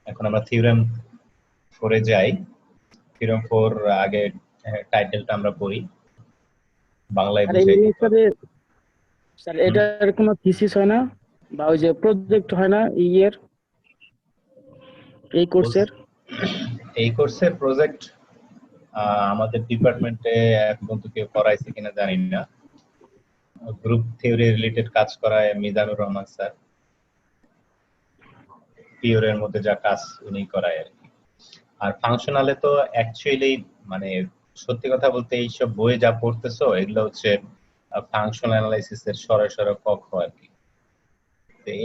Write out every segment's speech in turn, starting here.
এখন আমরা থিওরেম 4 এ যাই। থিওরেম 4 আগে টাইটেলটা আমরা পড়ি, বাংলায় আর বুঝাই এই দিতে হবে। স্যার এটার কোনো থিসিস হয় না বা ওই যে প্রজেক্ট হয় না ইয়ের এই কোর্সের? এই কোর্সের প্রজেক্ট আমাদের ডিপার্টমেন্টে এখন তো কেউ করাইছে কিনা জানি না। গ্রুপ থিওরি রিলেটেড কাজ করায় মিজানুর রহমান স্যার, থিওরির মধ্যে যা কাজ উনি করায় আর কি। আর ফাংশনালে তো অ্যাকচুয়ালি মানে সত্যি কথা বলতে এইসব বই যা পড়তেছো এগুলো হচ্ছে ফাংশনাল অ্যানালাইসিসের সরাসরি ক আর কি।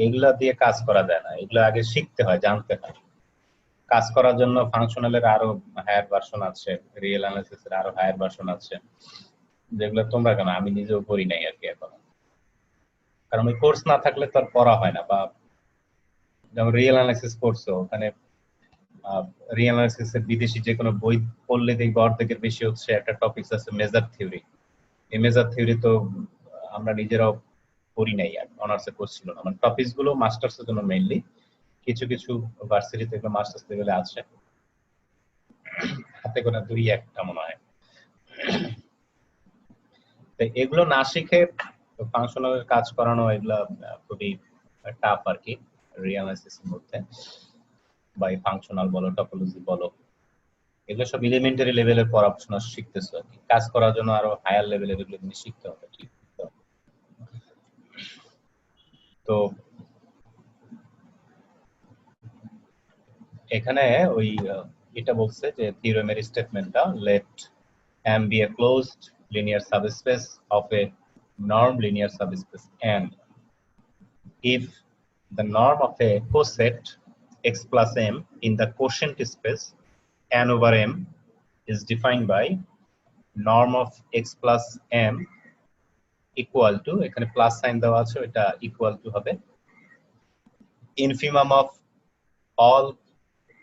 এগুলা দিয়ে কাজ করা যায় না, এগুলো আগে শিখতে হয়, জানতে হয়। কাজ করার জন্য ফাংশনালের আরো হায়ার ভার্সন আছে, রিয়েল অ্যানালাইসিসের আরো হায়ার ভার্সন আছে, যেগুলো তোমরা কেন আমি নিজেও করি নাই আর কি এখন। কারণ ওই কোর্স না থাকলে তো আর পড়া হয় না। বা যেমন রিয়েল অ্যানালাইসিস করছো, ওখানে রিয়েল অ্যানালাইসিসের বিদেশি যে কোনো বই পড়লে দেখবে অর্ধেকের বেশি হচ্ছে একটা টপিকস আছে মেজার থিওরি। এই মেজার থিওরি তো আমরা নিজেরাও পড়ি নাই, আর অনার্সে কোর্স ছিল না। মানে টপিকস গুলো মাস্টার্স এর জন্য মেইনলি, কিছু কিছু ভার্সিটিতে এগুলো মাস্টার্স লেভেলে আছে, হাতে গোনা 2-1টা মনে হয়। তো এগুলো না শিখে ফাংশনাল কাজ করানো এগুলা খুবই টাফ আর কি রিয়েল অ্যানালাইসিসের মধ্যে। বা এই ফাংশনাল বলো, টপোলজি বলো, এগুলো সব এলিমেন্টারি লেভেলের পড়াশোনা শিখতেছো আর কি। কাজ করার জন্য আরো হায়ার লেভেলের এগুলো তুমি শিখতে হবে। তো এখানে ওই এটা বলছে যে থিওরেমের স্টেটমেন্টটা, late M be a closed linear subspace of a norm linear subspace N if the norm of a coset x plus m in the quotient space N over M is defined by norm of x plus m equal to, এখানে plus sign দেওয়া আছে, এটা equal to হবে infimum of all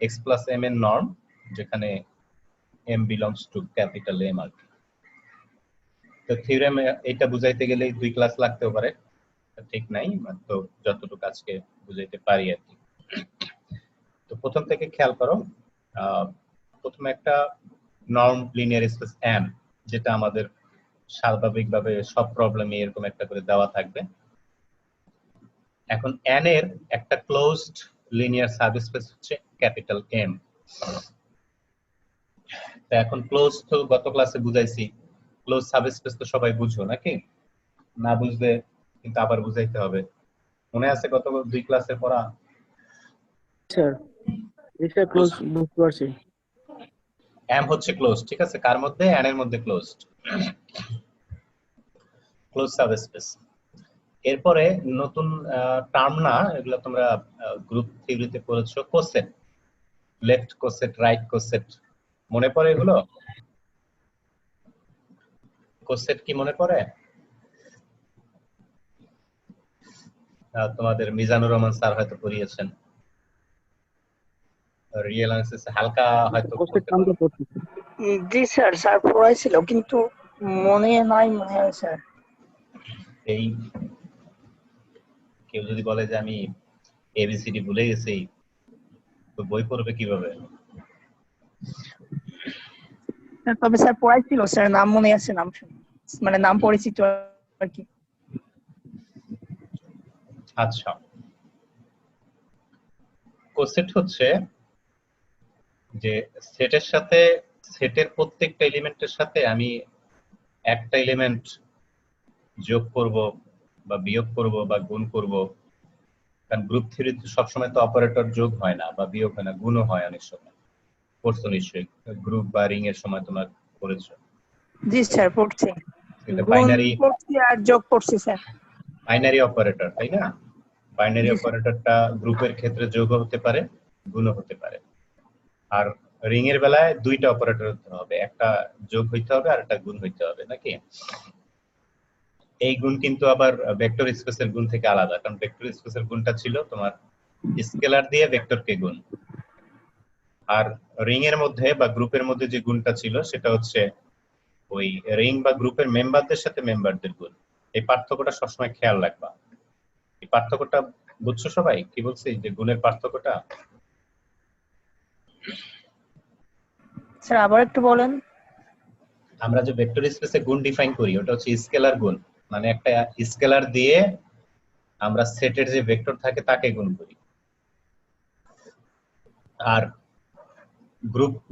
x plus m এর norm, যেখানে m belongs to capital M আর কি। তো theorem এটা বুঝাইতে গেলে 2 ক্লাস লাগতেও পারে, ঠিক নাই, তো যতটুকু আজকে বুঝাইতে পারি আর কি। তো প্রথম থেকে খেয়াল করো, প্রথমে একটা নর্ম লিনিয়ার স্পেস M, যেটা আমাদের স্বাভাবিকভাবে সব প্রবলেমে এরকম একটা করে দেওয়া থাকবে। এখন n এর একটা ক্লোজড লিনিয়ার সাবস্পেস হচ্ছে ক্যাপিটাল M। তো এখন ক্লোজ তো গত ক্লাসে বুঝাইছি, ক্লোজ সাবস্পেস তো সবাই বুঝো নাকি? না বুঝলে কিন্তু আবার বুঝাইতে হবে। মনে আছে গত 2 ক্লাসে পড়া? স্যার এটা ক্লোজ বুঝতে পারছি। M হচ্ছে ক্লোজ, ঠিক আছে? কার মধ্যে? n এর মধ্যে ক্লোজড, ক্লোজ সাবস্পেস। এরপরে নতুন টার্ম না, এগুলো তোমরা গ্রুপ থিওরিতে পড়েছো, কোসেট, লেফট কোসেট, রাইট কোসেট, মনে পড়ে এগুলো? কোসেট কি মনে পড়ে? তোমাদের মিজানুর রহমান স্যার হয়তো পড়িয়েছেন, রিয়েল অ্যানালিসিস হালকা হয়তো পড়তে পারো। জি স্যার, স্যার পড়াইছিল কিন্তু মনে নাই মনে হয় স্যার। এই কেউ যদি বলে যে আমি এবিসিডি ভুলে গেছি, তো বই পড়বে কিভাবে? তবে স্যার পড়াইছিল, স্যার নাম মনে আছে, নাম মানে নাম পরিচিত আর কি। আচ্ছা, কোসেট হচ্ছে যে সেটের সাথে, সেটের প্রত্যেকটা এলিমেন্টের সাথে আমি একটা এলিমেন্ট যোগ করব বা বিয়োগ করব বা গুণ করব। কারণ গ্রুপ থিওরিতে সবসময় তো অপারেটর যোগ হয় না বা বিয়োগ হয় না, গুণও হয় অনেক সময়। পড়ছো নিশ্চয়ই, গ্রুপ বা রিং এর সময় তোমরা পড়েছো। জি স্যার পড়ছি, বাইনারি, পড়ছি আর যোগ করছি স্যার। বাইনারি অপারেটর, তাই না? বাইনারি জি স্যার। অপারেটরটা গ্রুপের ক্ষেত্রে যোগও হতে পারে, গুণও হতে পারে। আর রিং এর বেলায় দুইটা অপারেটর হতে হবে, একটা যোগ হইতে হবে আর একটা গুণ হইতে হবে, নাকি? এই গুণ কিন্তু আবার ভেক্টর স্পেসের গুণ থেকে আলাদা, কারণ ভেক্টর স্পেসের গুণটা ছিল তোমার স্কেলার দিয়ে ভেক্টরকে গুণ, আর রিং এর মধ্যে বা গ্রুপের মধ্যে যে গুণটা ছিল সেটা হচ্ছে ওই রিং বা গ্রুপের মেম্বারদের সাথে মেম্বারদের গুণ। এই পার্থক্যটা সবসময় খেয়াল রাখবা। এই পার্থক্যটা বুঝছো সবাই? কি বলছি যে গুণের পার্থক্যটা? স্যার আবার একটু বলেন। আমরা যে ভেক্টর স্পেসে গুণ ডিফাইন করি ওটা হচ্ছে স্কেলার গুণ, মানে একটা স্কেলার দিয়ে আমরা সেটের যে ভেক্টর থাকে তাকে গুণ করি। আর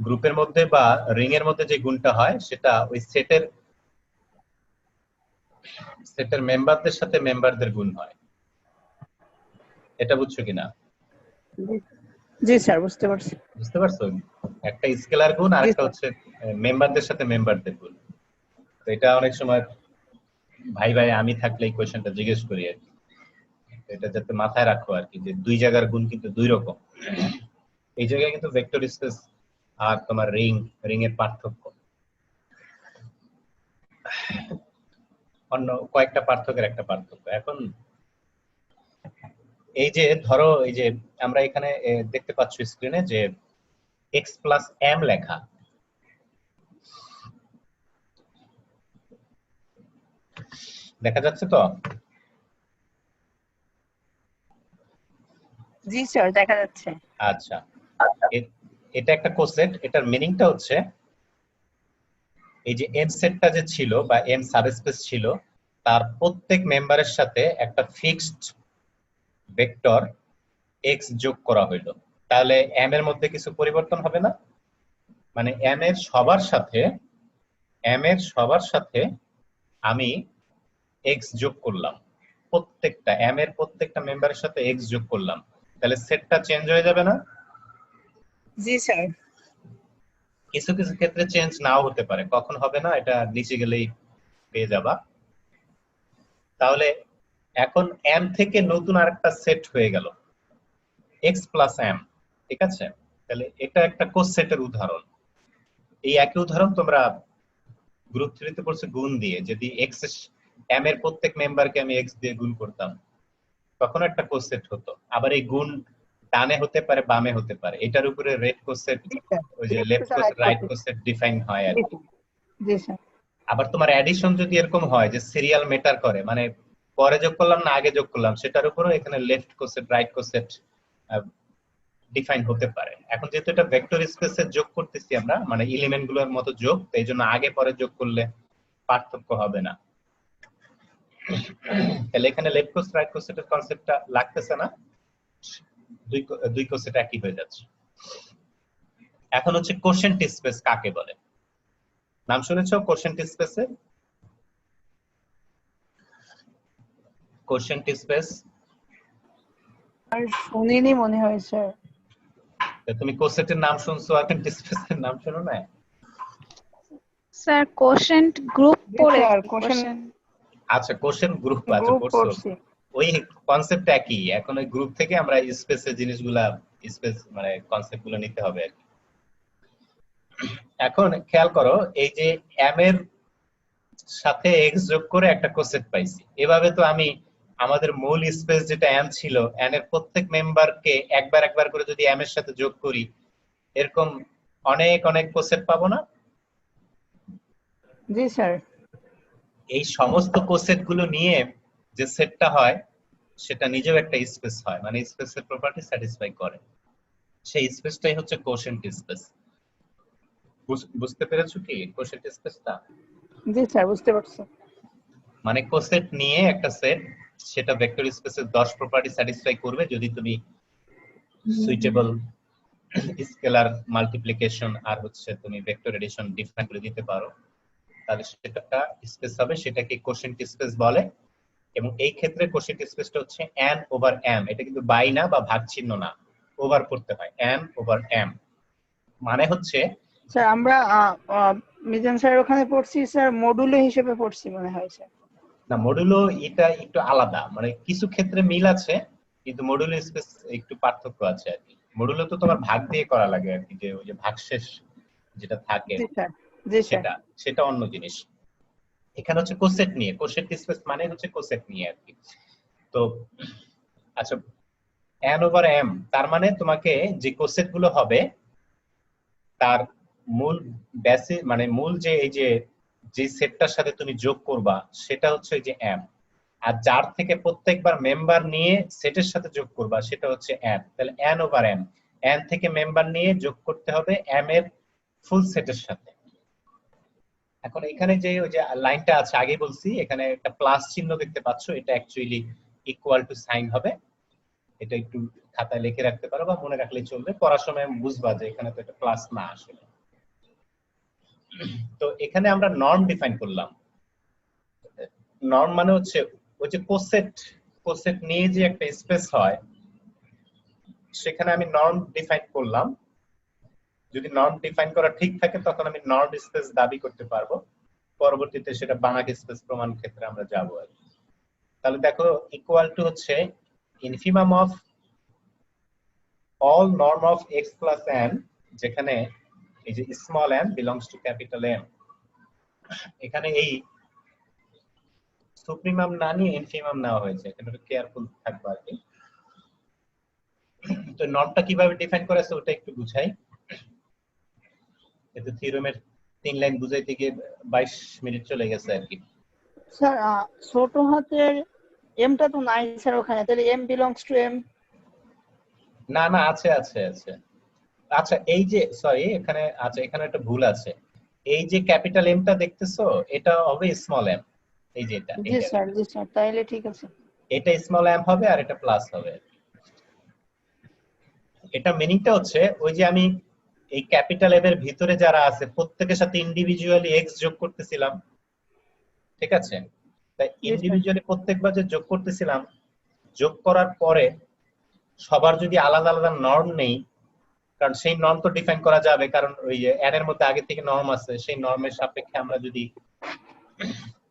গ্রুপের মধ্যে বা রিং এর মধ্যে যে গুণটা হয় সেটা ওই সেটের মেম্বারদের সাথে মেম্বারদের গুণ হয়। এটা বুঝছো কিনা? জি স্যার বুঝতে পারছি। বুঝতে পারছো? একটা স্কেলার গুণ আর জি একটা স্যার। হচ্ছে মেম্বারদের সাথে মেম্বারদের গুণ। তো এটা অনেক সময় ভাই ভাই আমি থাকলে এই কোয়েশ্চেনটা জিজ্ঞেস করি আর কি। এটা যাতে মাথায় রাখো আর কি, যে দুই জায়গার গুণ কিন্তু দুই রকম। এই জায়গায় কিন্তু ভেক্টর স্পেস আর তোমার রিং এর পার্থক্য, অন্য কয়েকটা পার্থক্যের একটা পার্থক্য। এখন এই যে ধরো এই যে আমরা এখানে দেখতে পাচ্ছ স্ক্রিনে যে x প্লাস m লেখা, দেখা যাচ্ছে তো? জি স্যার দেখা যাচ্ছে। আচ্ছা, এটা একটা কোসেট। এটার মিনিংটা হচ্ছে এই যে এম সেটটা যে ছিল বা এম সাবস্পেস ছিল তার প্রত্যেক মেম্বারের সাথে একটা ফিক্সড ভেক্টর এক্স যোগ করা হইলো, তাহলে এম এর মধ্যে কিছু পরিবর্তন হবে না? মানে এম এর সবার সাথে আমি এক্স যোগ করলাম, প্রত্যেকটা এম এর প্রত্যেকটা মেম্বারের সাথে এক্স যোগ করলাম, তাহলে সেটটা চেঞ্জ হয়ে যাবে না? জি স্যার। কিছু কিছু ক্ষেত্রে চেঞ্জ নাও হতে পারে, কখন হবে না এটা নিচে গেলেই পেয়ে যাবা। তাহলে এখন এম থেকে নতুন আরেকটা সেট হয়ে গেল এক্স প্লাস এম, ঠিক আছে? তাহলে এটা একটা কোসেটের উদাহরণ। এই একই উদাহরণ তোমরা গ্রুপ থ্রিতে পড়ছে গুণ দিয়ে, যদি এক্স এম এর প্রত্যেক মেম্বারকে আমি এক্স দিয়ে গুণ করতাম তখন একটা কোসেট হতো। আবার এই গুণ ডানে হতে পারে বামে হতে পারে, এটার উপরে রেড কোসেট, জি স্যার। ওই যে লেফট কোসেট রাইট কোসেট ডিফাইন হয় আর কি। জি স্যার। আবার তোমার অ্যাডিশন যদি এরকম হয় যে সিরিয়াল মেটার করে, মানে পরে যোগ করলাম না আগে যোগ করলাম, সেটার উপরও এখানে লেফট কোসেট রাইট কোসেট ডিফাইন হতে পারে। এখন যেহেতু এটা ভেক্টর স্পেসে যোগ করতেছি আমরা, মানে এলিমেন্ট গুলোর মতো যোগ, তো এই জন্য আগে পরে যোগ করলে পার্থক্য হবে না। তাহলে এখানে লেফট কোসেট রাইট কোসেটের কনসেপ্টটা লাগতেছে না, দুই কোসেট একই হয়ে যাচ্ছে। এখন হচ্ছে কোশেন্ট স্পেস কাকে বলে? নাম শুনেছো কোশেন্ট স্পেসের? কোশেন্ট স্পেস আর শুনিনি মনে হয় স্যার। তুমি কোসেটের নাম শুনছো আর স্পেসের নাম শুনো না? স্যার কোশেন্ট গ্রুপ পড়ে স্যার কোশ্চেন আচ্ছা, কোশেন্ট গ্রুপ আছে গ্রুপ পড়ছো? পড়ছি। ওই কনসেপ্ট একই। এখন ওই গ্রুপ থেকে আমরা স্পেসের জিনিসগুলা স্পেস মানে কনসেপ্ট গুলো নিতে হবে আর কি। এখন খেয়াল করো এই যে এম এর সাথে এক্স যোগ করে একটা কোসেট পাইছি। এভাবে তো আমি আমাদের মূল স্পেস যেটা এম ছিল, এন এর প্রত্যেক মেম্বারকে একবার একবার করে যদি এম এর সাথে যোগ করি এরকম অনেক অনেক কোসেট পাবো না? জি স্যার। এই সমস্ত কোসেট গুলো নিয়ে যে সেটটা হয় সেটা নিজেও একটা স্পেস হয়, মানে স্পেসের প্রপার্টি স্যাটিসফাই করে। সেই স্পেসটাই হচ্ছে কোশেন্ট স্পেস। বুঝতে পেরেছো কি কোশেন্ট স্পেসটা? জি স্যার বুঝতে পারছি। মানে কোসেট নিয়ে একটা সেট, সেটা ভেক্টর স্পেসের 10 প্রপার্টি স্যাটিসফাই করবে যদি তুমি সুইটেবল স্কেলার মাল্টিপ্লিকেশন আর হচ্ছে তুমি ভেক্টর এডিশন ডিফাইন করে দিতে পারো, তাহলে সেটা একটা স্পেস হবে, সেটাকে কোশেন্ট স্পেস বলে। এবং এই ক্ষেত্রে কোশেন্ট স্পেসটা হচ্ছে n ওভার m, এটা কিন্তু বাই না বা ভাগ চিহ্ন না, ওভার করতে হয়, n ওভার m। মানে হচ্ছে স্যার আমরা মিজান স্যার ওখানে পড়ছি স্যার, মডুলো হিসেবে পড়ছি মনে হয় স্যার। না, মডুলো এটা একটু আলাদা, মানে কিছু ক্ষেত্রে মিল আছে কিন্তু মডুলো স্পেস একটু পার্থক্য আছে আর কি। মডুলো তো তোমার ভাগ দিয়ে করা লাগে আর কি, যে ওই যে ভাগশেষ যেটা থাকে জি স্যার। জি স্যার। সেটা সেটা অন্য জিনিস। এখানে হচ্ছে কোসেট নিয়ে, কোসেট স্পেস মানে হচ্ছে কোসেট নিয়ে আর কি। তো আচ্ছা, n ওভার m তার মানে তোমাকে যে কোসেট গুলো হবে তার মূল বেসিস মানে মূল যে এই যে সেটটার সাথে তুমি যোগ করবা সেটা হচ্ছে এই যে m, আর যার থেকে প্রত্যেকবার মেম্বার নিয়ে সেটের সাথে যোগ করবা সেটা হচ্ছে n। তাহলে n ওভার m, n থেকে মেম্বার নিয়ে যোগ করতে হবে m এর ফুল সেটের সাথে। এখন এখানে যে ওই যে লাইনটা আছে আগে বলছি, এখানে একটা প্লাস চিহ্ন দেখতে পাচ্ছ, এটা অ্যাকচুয়ালি ইকুয়াল টু সাইন হবে। এটা একটু খাতায় লিখে রাখতে পারো বা মনে রাখলেই চলবে, পড়ার সময় বুঝবা যে এখানে তো এটা প্লাস না আসলে। তো এখানে আমরা নর্ম ডিফাইন করলাম। নর্ম মানে হচ্ছে ওই যে কোসেট নিয়ে যে একটা স্পেস হয়, সেখানে আমি নর্ম ডিফাইন করলাম। যদি নর্ম ডিফাইন করা ঠিক থাকে তখন আমি নর্ম স্পেস দাবি করতে পারবো, পরবর্তীতে সেটা বানাক স্পেস প্রমাণ ক্ষেত্রে আমরা যাবো আর কি। তাহলে দেখো ইকুয়াল টু হচ্ছে infimum of all norm of x plus n, যেখানে এই যে small n belongs to capital M, এখানে এই সুপ্রিমাম না নিয়ে ইনফিমাম নেওয়া হয়েছে, এখানে একটু কেয়ারফুল থাকবো আর কি। তো নর্মটা কিভাবে ডিফাইন করা আছে ওটা একটু বুঝাই। এতে থিওরেমের 3 লাইন বুঝাইতে গিয়ে 22 মিনিট চলে গেছে আর কি। স্যার ছোট হাতের এমটা তো নাই স্যার ওখানে, তাহলে m belongs to m। না না, আছে আছে আছে। আচ্ছা এই যে সরি, এখানে আচ্ছা এখানে একটা ভুল আছে। এই যে ক্যাপিটাল এমটা দেখতেছো, এটা হবে স্মল এম। এই যে এটা জি স্যার তাহলে ঠিক আছে। এটা স্মল এম হবে আর এটা প্লাস হবে। এটা মিনিংটা হচ্ছে ওই যে আমি এই ক্যাপিটাল এম এর ভিতরে যারা আছে প্রত্যেকের সাথে ইন্ডিভিজুয়ালি এক্স যোগ করতেছিলাম, ঠিক আছে? তাই ইন্ডিভিজুয়ালি প্রত্যেকবার যে যোগ করতেছিলাম, যোগ করার পরে সবার যদি আলাদা আলাদা নর্ম নেই, কারণ সেই নর্ম তো ডিফাইন করা যাবে, কারণ ওই যে এন এর মধ্যে আগে থেকে নর্ম আছে, সেই নর্মের সাপেক্ষে আমরা যদি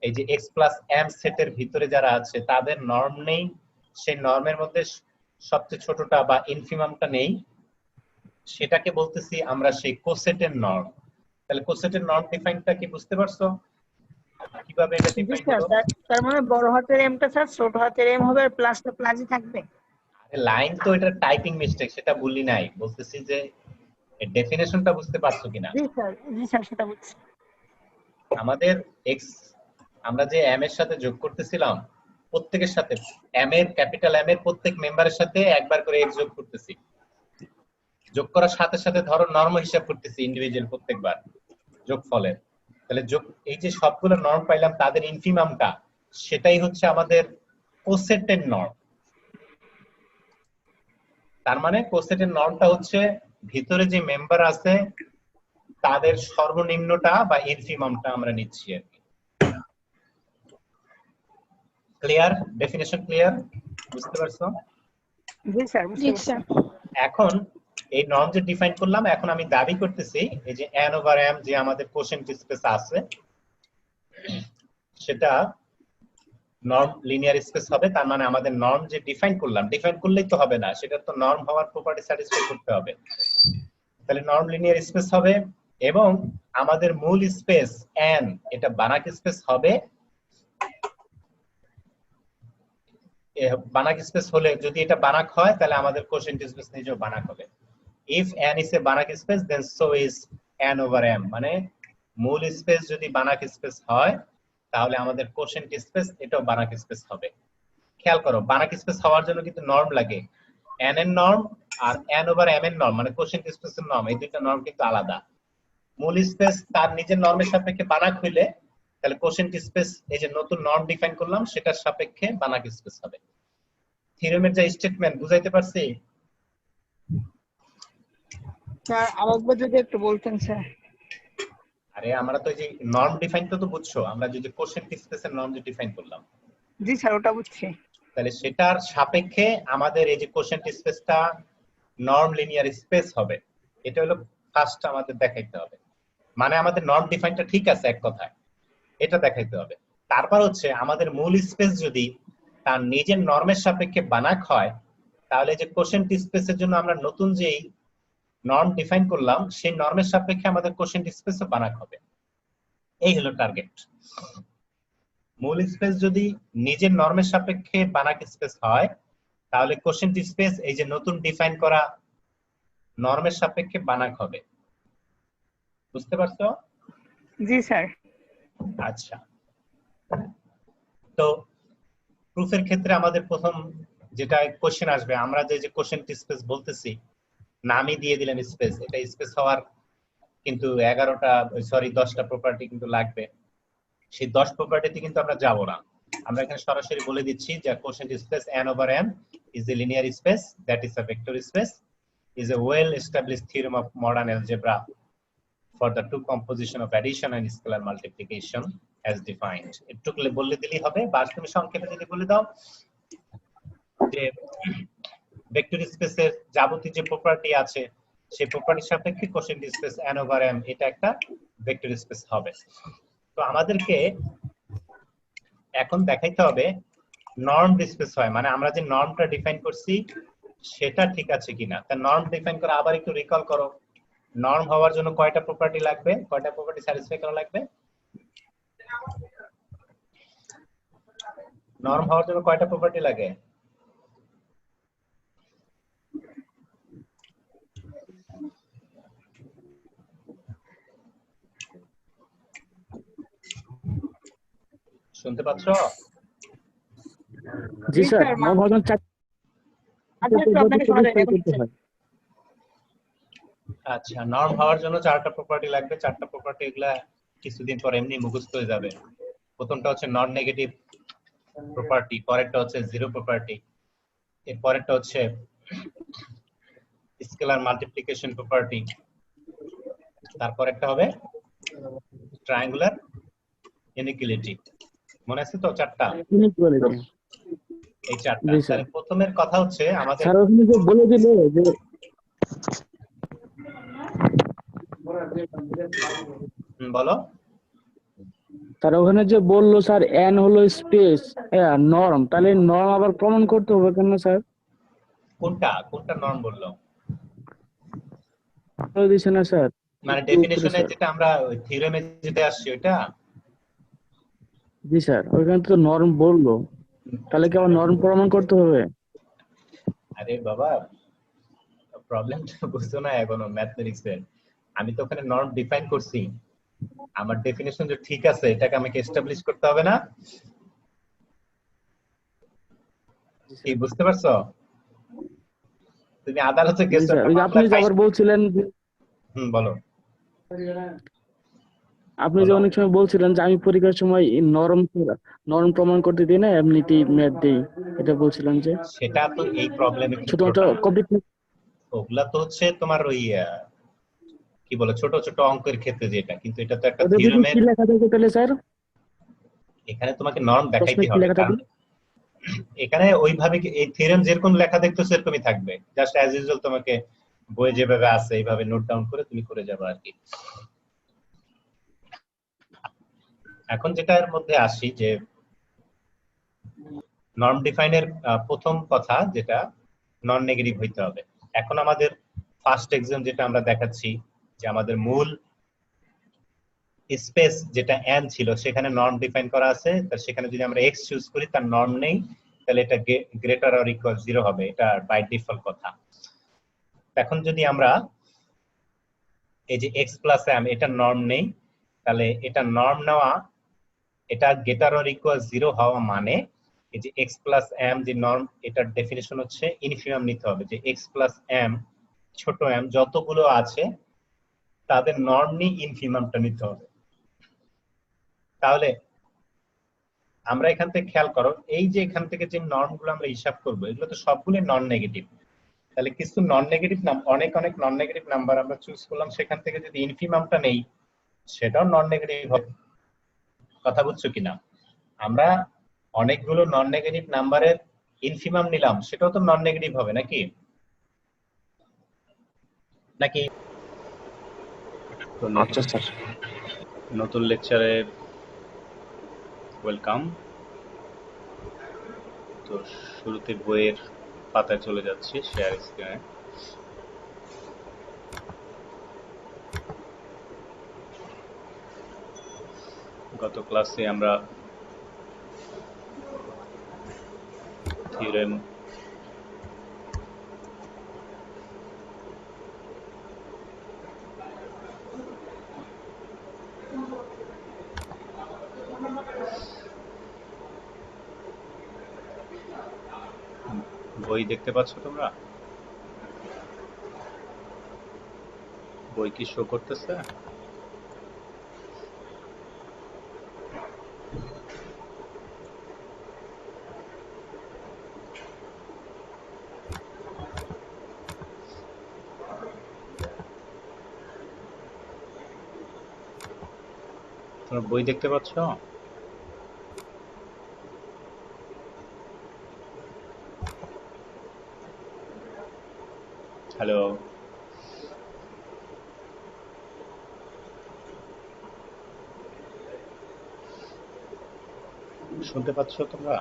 এই যে x প্লাস m সেটের ভিতরে যারা আছে তাদের নর্ম নেই, সেই নর্মের মধ্যে সবচেয়ে ছোটটা বা ইনফিমামটা নেই, সেটাকে বলতেছি আমরা সেই কোসেটের নর্ম। তাহলে কোসেটের নর্ম ডিফাইনটা কি বুঝতে পারছো কিভাবে এটা ডিফাইন করব? তার মানে বড় হাতের এমটা স্যার ছোট হাতের এম হবে আর প্লাসটা প্লাসই থাকবে। আরে লাইন তো এটা টাইপিং মিস্টেক, সেটা বললি নাই, বলতেছি যে এর ডেফিনেশনটা বুঝতে পারছো কিনা। জি স্যার সেটা বুঝছি। আমাদের x আমরা যে m এর সাথে যোগ করতেছিলাম, প্রত্যেকের সাথে m এর ক্যাপিটাল m এর প্রত্যেক মেম্বারের সাথে একবার করে x যোগ করতেছি। যোগ করার সাথে সাথে ধরো নর্ম হিসাব করতেছি ইন্ডিভিজুয়াল প্রত্যেকবার যোগফলের। তাহলে যোগ এই যে সবগুলো নর্ম পাইলাম, তাদের ইনফিমামটা সেটাই হচ্ছে আমাদের কোসেটের নর্ম। তার মানে কোসেটের নর্মটা হচ্ছে ভিতরে যে মেম্বার আছে তাদের সর্বনিম্নটা বা ইনফিমামটা আমরা নিচ্ছি আর কি। ক্লিয়ার? Definition clear? বুঝতে পারছো? জি স্যার জি স্যার। এখন এই নর্ম যে ডিফাইন করলাম, এখন আমি দাবি করতেছি এই যে n ওভার m যে আমাদের কোশেন্ট স্পেস আছে, সেটা নর্ম লিনিয়ার স্পেস হবে। তার মানে আমাদের নর্ম যে ডিফাইন করলাম, ডিফাইন করলেই তো হবে না, সেটা তো নর্ম হওয়ার প্রপার্টি স্যাটিসফাই করতে হবে। তাহলে নর্ম লিনিয়ার স্পেস হবে এবং আমাদের মূল স্পেস n এটা বানাক স্পেস হবে। বানাক স্পেস হলে যদি এটা বানাক হয় তাহলে আমাদের কোশেন্ট স্পেস নিজেও বানাক হবে। if n is a Banach space then so is n over m, মানে মূল স্পেস যদি বানাক স্পেস হয় তাহলে আমাদের কোশেন্ট স্পেস এটাও বানাক স্পেস হবে। খেয়াল করো, বানাক স্পেস হওয়ার জন্য কিন্তু নর্ম লাগে, n এর নর্ম আর n over m এর নর্ম, মানে কোশেন্ট স্পেসের নর্ম, এই দুইটা নর্ম কিন্তু আলাদা। মূল স্পেস তার নিজের নর্মের সাপেক্ষে বানাক হইলে তাহলে কোশেন্ট স্পেস এই যে নতুন নর্ম ডিফাইন করলাম সেটার সাপেক্ষে বানাক স্পেস হবে। থিওরেমের যে স্টেটমেন্ট বুঝাইতে পারছি? স্যার আরেকবার যদি একটু বলতেন স্যার। আরে আমরা তো এই যে নর্ম ডিফাইন তো বুঝছো, আমরা যদি কোশেন্ট স্পেসের নর্ম যে ডিফাইন করলাম, জি স্যার ওটা বুঝছি। তাহলে সেটার সাপেক্ষে আমাদের এই যে কোশেন্ট স্পেসটা নর্ম লিনিয়ার স্পেস হবে, এটা হলো ফার্স্ট আমাদের দেখাইতে হবে। মানে আমাদের নর্ম ডিফাইনটা ঠিক আছে এক কথায়, এটা দেখাইতে হবে। তারপর হচ্ছে আমাদের মূল স্পেস যদি তার নিজের নর্মের সাপেক্ষে বানাক হয়, তাহলে যে কোশেন্ট স্পেসের জন্য আমরা নতুন যেই নর্ম ডিফাইন করলাম সেই নর্মের সাপেক্ষে আমাদের কোশেন্ট স্পেসও বানাক হবে। এই হলো টার্গেট। মূল স্পেস যদি নিজের নর্মের সাপেক্ষে বানাক স্পেস হয় তাহলে কোশেন্ট স্পেস এই যে নতুন ডিফাইন করা নর্মের সাপেক্ষে বানাক হবে। বুঝতে পারছো? জি স্যার। আচ্ছা, তো প্রুফের ক্ষেত্রে আমাদের প্রথম যেটা কোশ্চেন আসবে, আমরা যে কোশেন্ট স্পেস বলতেছি নামই দিয়ে দিলাম স্পেস, এটা স্পেস হওয়ার কিন্তু 10টা প্রপার্টি কিন্তু লাগবে। সেই 10 প্রপার্টিতে কিন্তু আমরা যাব না, আমরা এখানে সরাসরি বলে দিচ্ছি যে quotient space n over m is a linear space that is a vector space, is a well established theorem of modern algebra for the two composition of addition and scalar multiplication as defined. একটু বললে দিলেই হবে, বা তুমি সংক্ষেপে যদি বলে দাও যে ভেক্টর স্পেসের যাবতীয় যে প্রপার্টি আছে সেই প্রপার্টির সাপেক্ষে quotient space n over m এটা একটা ভেক্টর স্পেস হবে। তো আমাদেরকে এখন দেখাইতে হবে নর্ম স্পেস হয় মানে আমরা যে নর্মটা ডিফাইন করছি সেটা ঠিক আছে কিনা। তা নর্ম ডিফাইন করে আবার একটু রিকল করো, নর্ম হওয়ার জন্য কয়টা প্রপার্টি লাগবে, কয়টা প্রপার্টি স্যাটিসফাই করা লাগবে? নর্ম হওয়ার জন্য কয়টা প্রপার্টি লাগে? শুনতে পাচ্ছ? জি স্যার, নর্ম হওয়ার জন্য আপনাকে শোনা যায় এখন। আচ্ছা, নর্ম হওয়ার জন্য 4টা প্রপার্টি লাগবে। 4টা প্রপার্টি এগুলা কিছুদিন পর এমনি মুখস্থ হয়ে যাবে। প্রথমটা হচ্ছে নন নেগেটিভ প্রপার্টি, পরেরটা হচ্ছে জিরো প্রপার্টি, এর পরেরটা হচ্ছে স্কেলার মাল্টিপ্লিকেশন প্রপার্টি, তারপর একটা হবে ট্রায়াঙ্গুলার ইনইকুয়ালিটি। মনে আছে তো 4টা? ইনইকুয়ালিটি। এই 4টা। তাহলে প্রথমের কথা হচ্ছে আমাদের স্যার ওখানে যে বলে দিল যে বলো। স্যার ওখানে যে বললো স্যার n হলো স্পেস নর্ম, তাহলে নর্ম আবার প্রমাণ করতে হবে কেন স্যার? কোনটা নর্ম বললো? বলে দিছে না স্যার, মানে ডেফিনিশনে যেটা আমরা ওই থিওরেমে যেটা আসছে ওইটা? জি স্যার, ওইখানে তো নর্ম বললো, তাহলে কি আবার নর্ম প্রমাণ করতে হবে? আরে বাবা, প্রবলেমটা বুঝছো না এখনো ম্যাথমেটিক্স এর? আমি তো ওখানে নর্ম ডিফাইন করছি, আমার ডেফিনিশন যে ঠিক আছে এটাকে আমাকে এস্টাবলিশ করতে হবে না? কি বুঝতে পারছো? তুমি আদালতে গেছো একটা মামলা আপনি যে আবার বলছিলেন বলো। আপনি যে অনেক সময় বলছিলেন যে আমি পরীক্ষার সময় নরম প্রমাণ করতে দিই না, এমনিতেই ম্যাথ দেই, এটা বলছিলেন যে সেটা তো এই প্রবলেমের শুধুমাত্র কমপ্লিট। ওগুলা তো হচ্ছে তোমার ওই কি বলে ছোট ছোট অঙ্কের ক্ষেত্রে যেটা, কিন্তু এটা তো একটা ওদের থিওরেমে। কি লেখা থাকে তাহলে স্যার? এখানে তোমাকে নর্ম দেখাইতে হবে, কারণ এখানে ওইভাবে এই থিওরেম যেরকম লেখা দেখতো সেরকমই থাকবে, জাস্ট অ্যাজ ইউজুয়াল তোমাকে বইয়ে যেভাবে আছে এইভাবে নোট ডাউন করে তুমি করে যাবে আর কি। এখন যেটার মধ্যে আসি যে নর্ম ডিফাইনের প্রথম কথা যেটা নন নেগেটিভ হইতে হবে। এখন আমাদের ফার্স্ট এক্সাম যেটা আমরা দেখাচ্ছি যে আমাদের মূল স্পেস যেটা n ছিল সেখানে নর্ম ডিফাইন করা আছে, তার সেখানে যদি আমরা x চুজ করি তার নর্ম নেই, তাহলে এটা গ্রেটার অর ইকুয়াল 0 হবে, এটা বাই ডিফল্ট কথা। এখন যদি আমরা এই যে x প্লাস m এটা নর্ম নেই, তাহলে এটা নর্ম নেওয়া, এটা গ্রেটার অর ইকুয়াল 0 হওয়া মানে এই যে x প্লাস m যে নর্ম, এটার ডেফিনিশন হচ্ছে ইনফিমাম নিতে হবে, যে x প্লাস m ছোট m যতগুলো আছে তাদের নর্ম নিয়ে ইনফিমামটা নিতে হবে। তাহলে আমরা এখান থেকে খেয়াল করো, এই যে এখান থেকে যে নর্ম গুলো আমরা হিসাব করবো এগুলো তো সবগুলো নন নেগেটিভ, তাহলে কিছু নন নেগেটিভ অনেক নন নেগেটিভ নাম্বার আমরা চুজ করলাম, সেখান থেকে যদি ইনফিমামটা নেই সেটাও নন নেগেটিভ হবে। কথা বুঝছো কিনা? আমরা অনেকগুলো নন নেগেটিভ নাম্বারের ইনফিমাম নিলাম, সেটাও তো নন নেগেটিভ হবে নাকি? আচ্ছা স্যার, নতুন লেকচারে ওয়েলকাম। তো শুরুতে বইয়ের পাতায় চলে যাচ্ছি, শেয়ার স্ক্রিনে। গত ক্লাসে আমরা থিওরেম বই দেখতে পাচ্ছ তোমরা? বই কি শো করতেছে? তোমরা বই দেখতে পাচ্ছ? হ্যালো, শুনতে পাচ্ছ তোমরা?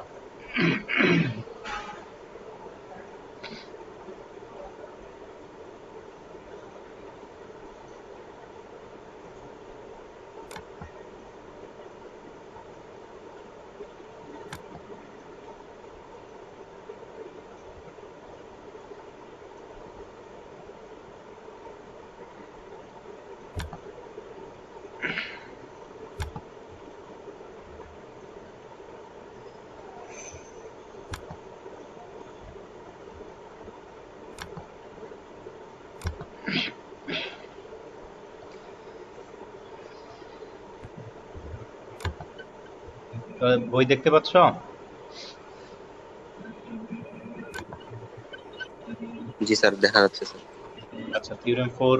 বই দেখতে পাচ্ছ? জি স্যার, দেখা যাচ্ছে স্যার। আচ্ছা, থিওরেম 4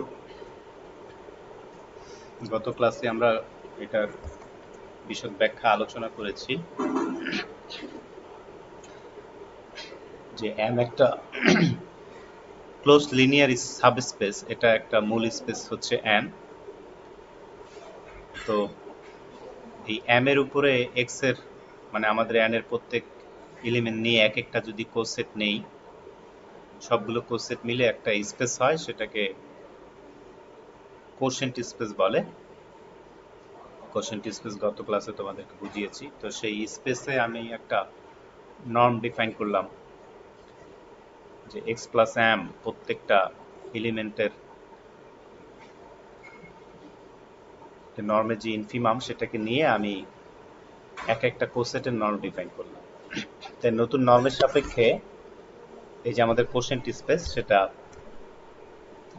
গত ক্লাসে আমরা এটার বিশদ ব্যাখ্যা আলোচনা করেছি যে এম একটা ক্লোজ লিনিয়ার সাবস্পেস, এটা একটা মূল স্পেস হচ্ছে এম। তো এই এম এর উপরে এক্স এর মানে আমাদের এন এর প্রত্যেক এলিমেন্ট নিয়ে এক একটা যদি কোসেট নেই, সবগুলো কোসেট মিলে একটা স্পেস হয়, সেটাকে কোশেন্ট স্পেস বলে। কোশেন্ট স্পেস গত ক্লাসে তোমাদেরকে বুঝিয়েছি। তো সেই স্পেসে আমি একটা নর্ম ডিফাইন করলাম যে এক্স প্লাস এম প্রত্যেকটা এলিমেন্টের নর্মের যে ইনফিমাম সেটাকে নিয়ে আমি এক একটা কোসেটের নর্ম ডিফাইন করলাম। তাই নতুন নর্মের সাপেক্ষে এই যে আমাদের কোশেন্ট স্পেস, সেটা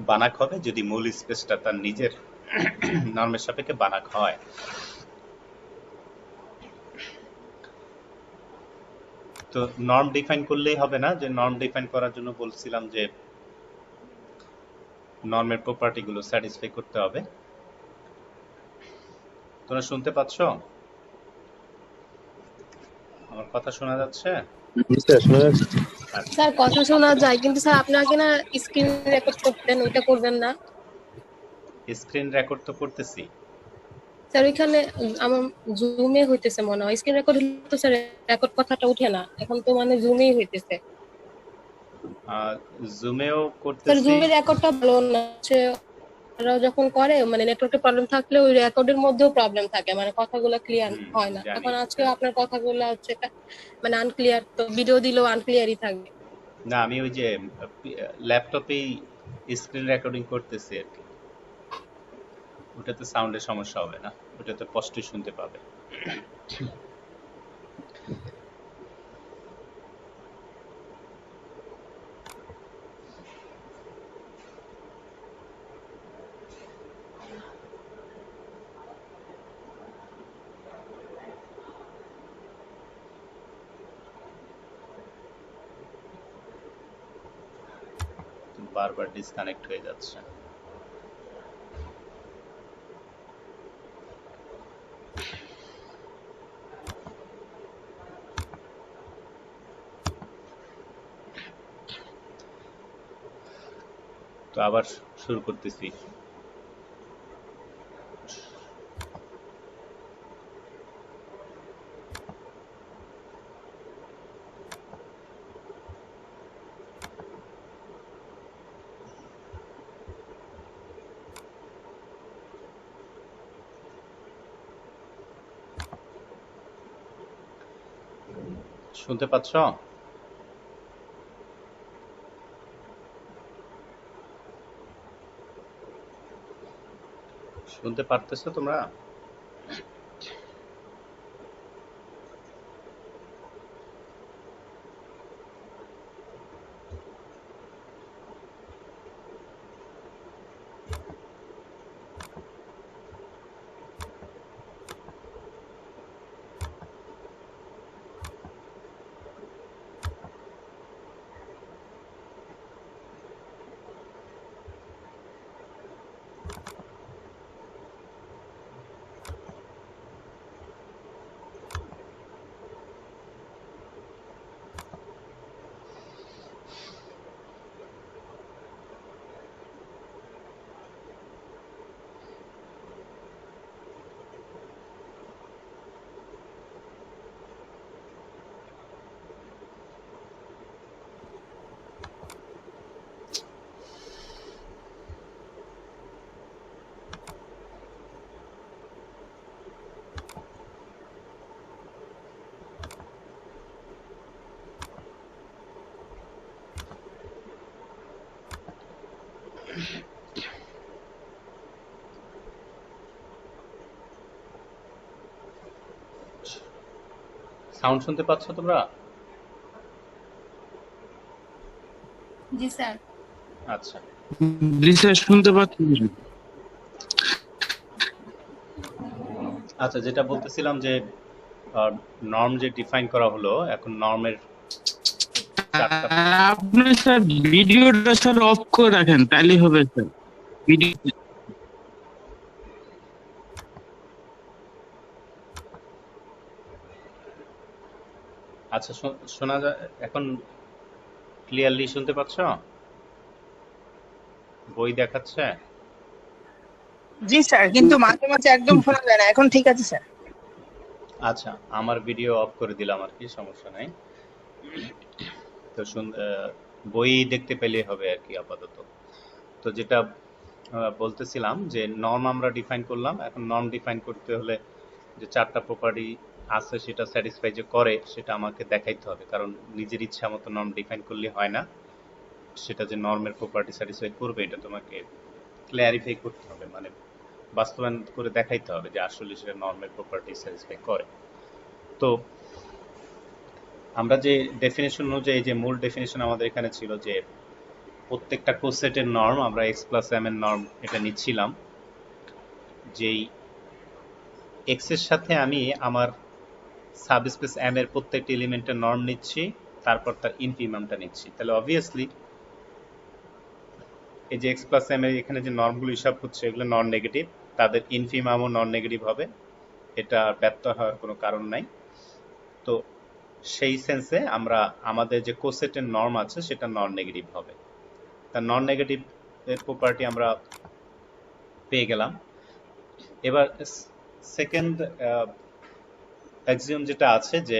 বানাক হবে যদি মূল স্পেসটা তার নিজের নর্মের সাপেক্ষে বানাক হয়। তো নর্ম ডিফাইন করলেই হবে না, যে নর্ম ডিফাইন করার জন্য বলছিলাম যে নর্মের প্রপার্টি গুলো স্যাটিসফাই করতে হবে। তোমরা শুনতে পাচ্ছ? আমার কথা শোনা যাচ্ছে? জি স্যার, শোনা যাচ্ছে। আচ্ছা, স্যার কথা শোনা যায়, কিন্তু স্যার আপনি আগে না স্ক্রিন রেকর্ড করতেন, ওইটা করবেন না? স্ক্রিন রেকর্ড তো করতেছি। স্যার ওইখানে আমার জুমে হইতেছে মনে হয়। স্ক্রিন রেকর্ড হলে তো স্যার রেকর্ড কথাটা উঠে না, এখন তো মানে জুমেই হইতেছে। জুমেও স্যার করতেছি। জুমের রেকর্ডটা ভালো না, ওরা যখন করে মানে নেটওয়ার্কের প্রবলেম থাকলে ওই রেকর্ডের মধ্যেও প্রবলেম থাকে, মানে কথাগুলো ক্লিয়ার হয় না। জানি। এখন আজকে আপনার কথাগুলো হচ্ছে মানে আনক্লিয়ার, তো ভিডিও দিলেও আনক্লিয়ারই থাকবে। না, আমি ওই যে ল্যাপটপেই স্ক্রিন রেকর্ডিং করতেছি আর কি। ওটাতে সাউন্ডের সমস্যা হবে না, ওটাতে স্পষ্টই শুনতে পাবে। বারবার ডিসকানেক্ট হয়ে যাচ্ছে। তো আবার শুরু করতেছি। শুনতে পাচ্ছ? শুনতে পারতেছো তোমরা? সাউন্ড শুনতে পাচ্ছ তোমরা? জি স্যার। আচ্ছা জি স্যার, শুনতে পাচ্ছি। আচ্ছা, যেটা বলতেছিলাম যে নর্ম যে ডিফাইন করা হলো, এখন নর্মের চারটা। আপনি স্যার ভিডিওটা স্যার অফ করে রাখেন, তাইলে হবে স্যার। ভিডিও আচ্ছা, শোনা যায় এখন? ক্লিয়ারলি শুনতে পাচ্ছ? বই দেখাচ্ছে? জি স্যার, কিন্তু মাঝে মাঝে একদম শোনা যায় না। এখন ঠিক আছে স্যার। আচ্ছা, আমার ভিডিও অফ করে দিলাম আর কি, সমস্যা নাই। তো বই দেখতে পেলে হবে আর কি আপাতত। তো যেটা বলতেছিলাম যে নর্ম আমরা ডিফাইন করলাম। এখন নর্ম ডিফাইন করতে হলে যে চারটা প্রপার্টি আছে সেটা স্যাটিসফাই যে করে সেটা আমাকে দেখাইতে হবে, কারণ নিজের ইচ্ছা মতো নর্ম ডিফাইন করলে হয় না, সেটা যে নর্মের প্রপার্টি স্যাটিসফাই করবে এটা তোমাকে ক্ল্যারিফাই করতে হবে, মানে বাস্তবায়ন করে দেখাইতে হবে যে আসলে সেটা নর্মের প্রপার্টি স্যাটিসফাই করে। তো আমরা যে ডেফিনেশন অনুযায়ী, যে মূল ডেফিনেশন আমাদের এখানে ছিল যে প্রত্যেকটা কোসেটের নর্ম আমরা এক্স প্লাস এম এর নর্ম এটা নিচ্ছিলাম, যেই এক্স এর সাথে আমি আমার সাবস্পেস এম এর প্রত্যেকটি এলিমেন্টের নর্ম নিচ্ছি, তারপর তার ইনফিমামটা নিচ্ছি। তাহলে অবভিয়াসলি এই যে এক্স প্লাস এম এর এখানে যে নর্মগুলো হিসাব হচ্ছে এগুলো নন নেগেটিভ, তাদের ইনফিমামও নন নেগেটিভ হবে, এটা ব্যর্থ হওয়ার কোনো কারণ নাই। তো সেই সেন্সে আমরা আমাদের যে কোসেটের নর্ম আছে সেটা নন নেগেটিভ হবে। তার নন নেগেটিভ এর প্রপার্টি আমরা পেয়ে গেলাম। এবার সেকেন্ড অ্যাক্সিওম যেটা আছে যে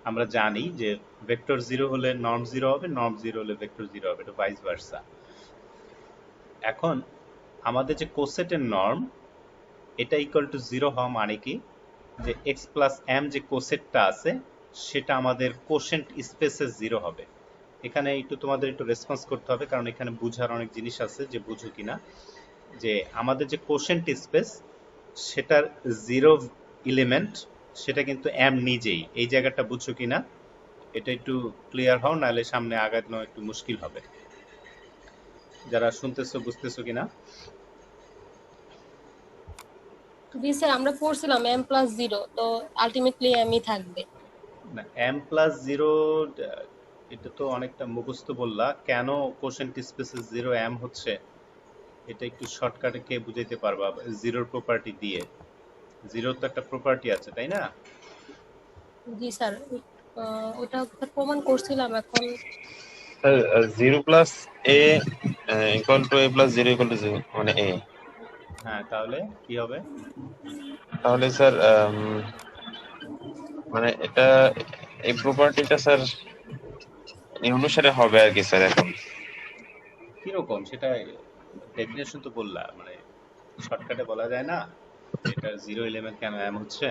আমরা জানি যে ভেক্টর জিরো হলে নর্ম জিরো হবে, নর্ম জিরো হলে ভেক্টর জিরো হবে, এটা ভাইস ভার্সা। এখন আমাদের যে কোসেটের নর্ম এটা ইকুয়াল টু জিরো হওয়া মানে কি, যে এক্স প্লাস এম যে কোসেটটা আছে সেটা আমাদের কোশেন্ট স্পেসে জিরো হবে। এখানে একটু তোমাদের একটু রেসপন্স করতে হবে, কারণ এখানে বুঝার অনেক জিনিস আছে, যে বুঝো কিনা। যে আমাদের যে কোশেন্ট স্পেস সেটার জিরো এলিমেন্ট সেটা কিন্তু এম নিজেই, এই জায়গাটা বুঝছো কিনা এটা একটু ক্লিয়ার হও, নাহলে সামনে আগানো একটু মুশকিল হবে। যারা শুনতেছো বুঝতেছো কিনা? জি স্যার, আমরা পড়ছিলাম m প্লাস 0, তো আলটিমেটলি mই থাকবে। না, এম প্লাস জিরো এটা তো অনেকটা মুখস্থ বললা, কেন কোশেন্ট স্পেসে জিরো এম হচ্ছে এটা একটু শর্টকাটে কে বুঝাইতে পারবা? জিরোর প্রপার্টি দিয়ে, জিরোর তো একটা প্রপার্টি আছে তাই না? জি স্যার, ওটা প্রমাণ করছিলাম। এখন sir 0 plus A equal to A plus 0 equal to 0 মানে এ। হ্যাঁ, তাহলে কি হবে? তাহলে স্যার মানে এটা এই প্রপার্টিটা স্যার এই অনুসারে হবে আর কি স্যার। এখন কিরকম সেটা ডেফিনেশন তো বললা, মানে শর্টকাটে বলা যায় না এটা জিরো এলিমেন্ট কেন এম হচ্ছে?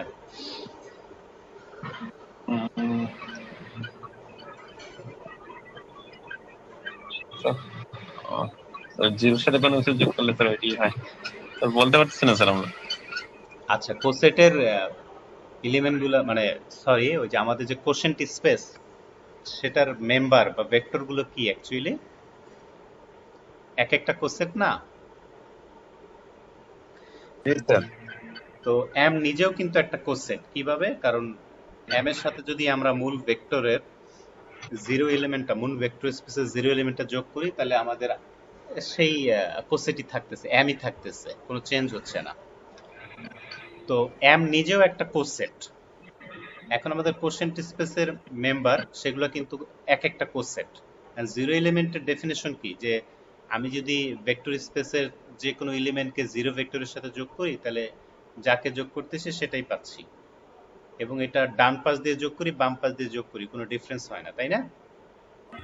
জিরোর সাথে কোনো কিছু যোগ করলে স্যার এটাই হয়, স্যার বলতে পারতেছি না স্যার আমরা। আচ্ছা, কোসেটের এলিমেন্ট গুলা, মানে সরি, ওই যে আমাদের যে কোশেন্ট স্পেস সেটার মেম্বার বা ভেক্টর গুলো কি অ্যাকচুয়ালি এক একটা কোসেট না? স্যার তো এম নিজেও কিন্তু একটা কোসেট। কিভাবে? কারণ এম এর সাথে যদি আমরা মূল ভেক্টরের জিরো এলিমেন্টটা, মূল ভেক্টর স্পেসের জিরো এলিমেন্টটা যোগ করি, তাহলে আমাদের সেই কোসেটই থাকতেছে, এমই থাকতেছে, কোনো চেঞ্জ হচ্ছে না। তো এম নিজেও একটা কোসেট। এখন আমাদের কোশেন্ট স্পেসের মেম্বার সেগুলো কিন্তু এক একটা কোসেট। জিরো এলিমেন্টের ডেফিনেশন কি, যে আমি যদি ভেক্টর স্পেসের যে কোনো এলিমেন্টকে জিরো ভেক্টরের সাথে যোগ করি তাহলে যাকে যোগ করতেছি সেটাই পাচ্ছি, এবং এটা ডান পাশ দিয়ে যোগ করি বাম পাশ দিয়ে যোগ করি কোনো ডিফারেন্স হয় না, তাই না?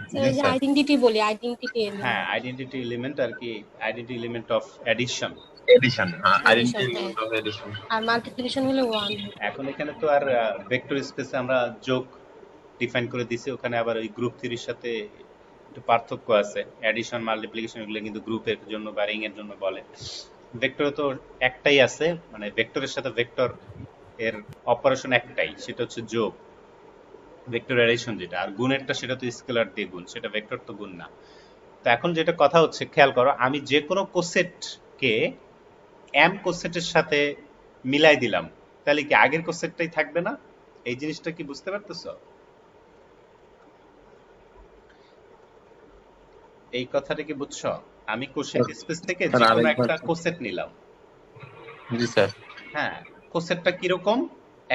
স্যার এই যে আইডেন্টিটি বলি, আইডেন্টিটি হ্যাঁ, এলিমেন্ট, আইডেন্টিটি এলিমেন্ট আর কি, identity element of addition. Addition, হ্যাঁ এডিশন, আইডেন্টি হ্যাঁ। Of addition. আর মাল্টিপ্লিকেশন হলে 1। এখন এখানে তো আর ভেক্টর স্পেসে আমরা যোগ ডিফাইন করে দিছি, ওখানে আবার ওই গ্রুপ থিওরির সাথে একটু পার্থক্য আছে। অ্যাডিশন মাল্টিপ্লিকেশন এগুলো কিন্তু গ্রুপের জন্য বা রিং এর জন্য বলে। ভেক্টরে তো একটাই আছে, মানে ভেক্টরের সাথে ভেক্টর এর অপারেশন একটাই, সেটা হচ্ছে যোগ। ভেক্টর অ্যাডিশন যেটা, আর গুণেরটা সেটা তো স্কেলার দিয়ে গুণ, সেটা ভেক্টর তো গুণ না। তো এখন যেটা কথা হচ্ছে, খেয়াল করো, আমি যে কোনো কোসেটকে এম কোসেটের সাথে মিলাই দিলাম, তাহলে কি আগের কোসেটটাই থাকবে না? এই জিনিসটা কি বুঝতে পারতেছো? এই কথাটা কি বুঝছো? আমি কোসেট স্পেস থেকে যে কোনো একটা কোসেট নিলাম। জি স্যার। হ্যাঁ, কোসেটটা কিরকম,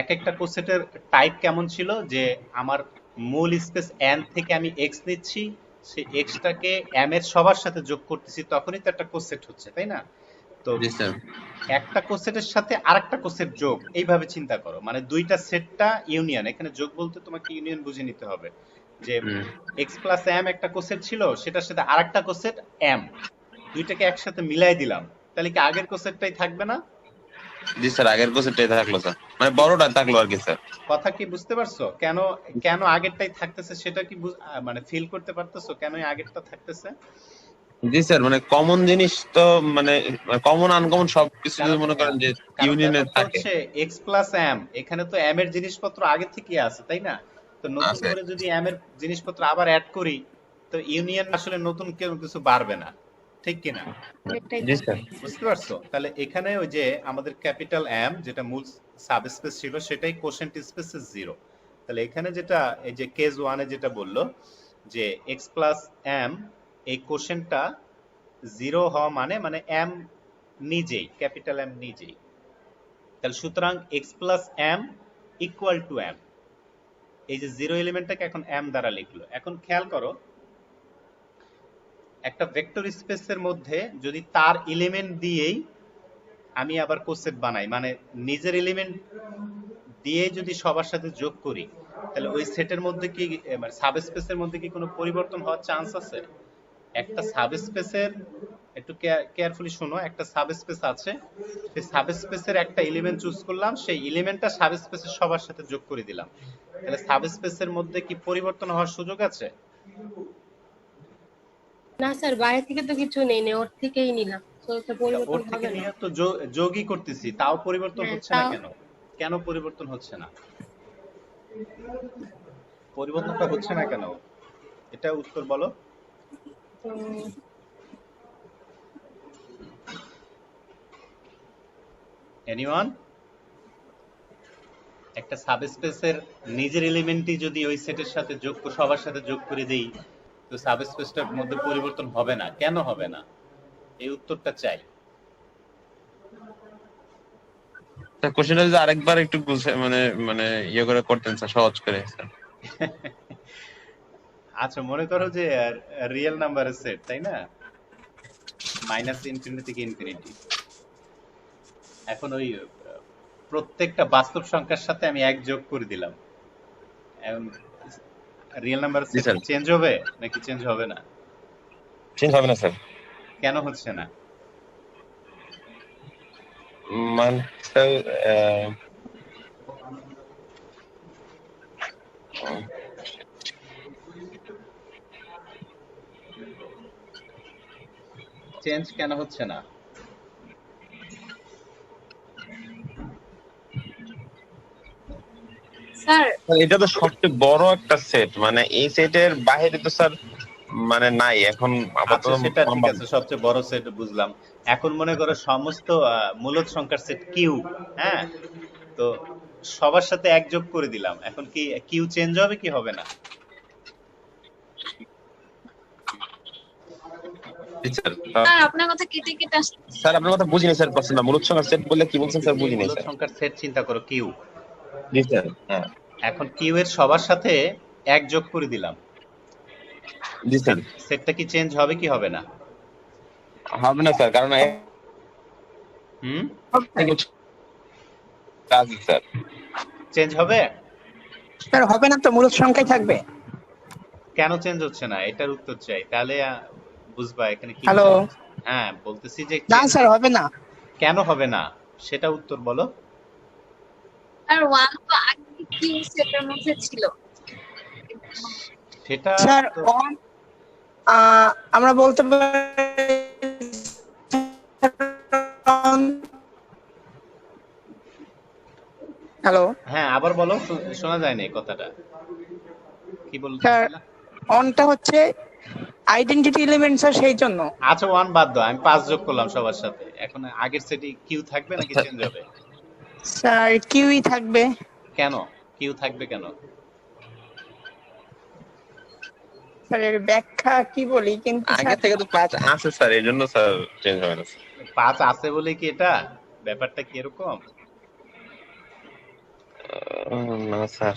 এক একটা কোসেটের টাইপ কেমন ছিল, যে আমার মূল স্পেস এন থেকে আমি এক্স নিচ্ছি, সেই এক্সটাকে এম এর সবার সাথে যোগ করতেছি, তখনই তো একটা কোসেট হচ্ছে, তাই না? তো জি স্যার। একটা কোসেটের সাথে আরেকটা কোসেট যোগ, এইভাবে চিন্তা করো, মানে দুইটা সেটটা ইউনিয়ন। এখানে যোগ বলতে তোমাকে ইউনিয়ন বুঝে নিতে হবে, যে এক্স প্লাস এম একটা কোসেট ছিল, সেটার সাথে আরেকটা কোসেট এম, দুইটাকে একসাথে মিলাই দিলাম, তাহলে কি আগের কোসেটটাই থাকবে না? জি স্যার, আগের কোসেটটাই থাকলো স্যার, মানে বড়টা থাকলো আর কি স্যার। কথা কি বুঝতে পারছো? কেন কেন আগেরটাই থাকতেছে সেটা কি মানে ফিল করতে পারতেছো কেন আগেরটা থাকতেছে? জি স্যার, মানে কমন জিনিস তো, মানে কমন আনকমন সবকিছু যদি মনে করেন যে ইউনিয়নে থাকে। হচ্ছে এক্স প্লাস এম, এখানে তো এম এর জিনিসপত্র আগে থেকে আছে, তাই না? তো নতুন করে যদি এম এর জিনিসপত্র আবার অ্যাড করি, তো ইউনিয়ন আসলে নতুন কেউ কিছু বাড়বে না, ঠিক কিনা? জি স্যার। বুঝতে পারছো? তাহলে এখানে ওই যে আমাদের ক্যাপিটাল এম যেটা মূল সাবস্পেস ছিল, সেটাই কোশেন্ট স্পেস 0। তাহলে এখানে যেটা এই যে কেস 1 এ যেটা বললো যে x প্লাস এম, এই কোশেন্টটা 0 হওয়া মানে মানে এম নিজেই, ক্যাপিটাল এম নিজেই। তাহলে সুতরাং x plus M equal to M, এই যে 0 এলিমেন্টটাকে এখন এম দ্বারা লিখলো। এখন খেয়াল করো, একটা ভেক্টর স্পেসের মধ্যে যদি তার এলিমেন্ট দিয়েই আমি আবার কোসেট বানাই, মানে নিজের এলিমেন্ট দিয়ে যদি সবার সাথে যোগ করি, তাহলে ওই সেটের মধ্যে কি মানে সাবস্পেসের মধ্যে কি কোনো পরিবর্তন হওয়ার চান্স আছে? একটা সাবস্পেসের, একটু কেয়ারফুলি শোনো, একটা সাবস্পেস আছে, সেই সাবস্পেসের একটা এলিমেন্ট চুজ করলাম, সেই এলিমেন্টটা সাবস্পেসের সবার সাথে যোগ করে দিলাম, তাহলে সাবস্পেসের মধ্যে কি পরিবর্তন হওয়ার সুযোগ আছে? না স্যার, বাইরে থেকে তো কিছু নেই, ওর থেকেই নিলাম, তো এটা পরিবর্তন ওর থেকে হবে না। নিয়ে তো যোগই করতেছি, তাও পরিবর্তন হ্যাঁ, হচ্ছে না তাও কেন? কেন পরিবর্তন হচ্ছে না? পরিবর্তনটা হচ্ছে না কেন? এটা উত্তর বলো। এনিওয়ান? একটা সাবস্পেসের নিজের এলিমেন্টই যদি ওই সেটের সাথে যোগ সবার সাথে যোগ করে দেই, তো সাবস্পেসটার মধ্যে পরিবর্তন হবে না, কেন হবে না? এই উত্তরটা চাই। কোশ্চেনটা যদি আরেকবার একটু মানে মানে ইয়ে করে করতেন স্যার, সহজ করে স্যার। আচ্ছা, মনে করো যে রিয়েল নাম্বারের সেট, তাই না? মাইনাস ইনফিনিটি থেকে ইনফিনিটি। এখন ওই প্রত্যেকটা বাস্তব সংখ্যার সাথে আমি এক যোগ করে দিলাম, এখন রিয়েল নাম্বারের সেট চেঞ্জ হবে নাকি চেঞ্জ হবে না? চেঞ্জ হবে না স্যার। কেন হচ্ছে না? মানে স্যার চেঞ্জ কেন হচ্ছে না? স্যার এটা তো সবচেয়ে বড় একটা সেট, মানে এই সেটের বাইরে তো স্যার মানে নাই এখন আপাতত। আচ্ছা, সেটা ঠিক আছে, সবচেয়ে বড় সেট বুঝলাম। এখন মনে করো সমস্ত মূলদ সংখ্যার সেট কিউ, হ্যাঁ, তো সবার সাথে এক যোগ করে দিলাম, এখন কি কিউ চেঞ্জ হবে কি হবে না? স্যার আপনার কথা কেটে কেটে আসছে। স্যার আপনার কথা বুঝিনি স্যার, প্রশ্নটা মূলদ সংখ্যার সেট বললে কি বলছেন স্যার, বুঝিনি মূলদ স্যার। সংখ্যার সেট চিন্তা করো, কিউ। জি স্যার। হ্যাঁ, এখন কিউ এর সবার সাথে এক যোগ করে দিলাম, জি স্যার। সেটটা কি চেঞ্জ হবে কি হবে না? হবে না স্যার, কারণ স্যার চেঞ্জ হবে? স্যার হবে না তো, মূলত সংখ্যাই থাকবে। কেন চেঞ্জ হচ্ছে না এটার উত্তর চাই, তাহলে বুঝবা এখানে কি। হ্যালো। হ্যাঁ, বলতেছি যে না স্যার হবে না। কেন হবে না সেটা উত্তর বলো। আর ওয়ান তো আগে কিউ সেটের মধ্যে ছিল। সেটা স্যার আমরা বলতে পারি হ্যালো। হ্যাঁ, আবার বলো, শোনা যায়নি কথাটা। কি বলতে স্যার অনটা হচ্ছে আইডেন্টিটি এলিমেন্ট স্যার, সেই জন্য। আচ্ছা 1 বাদ দাও, আমি 5 যোগ করলাম সবার সাথে। এখন আগের সেটে কিউ থাকবে নাকি চেঞ্জ হবে? স্যার কিউই থাকবে। কেন কিউ থাকবে কেন? স্যার এর ব্যাখ্যা কি বলি, কিন্তু আগে স্যার থেকে তো 5 আছে স্যার, এই জন্য স্যার চেঞ্জ হয় না। 5 আছে বলে কি এটা ব্যাপারটা কি এরকম? না স্যার,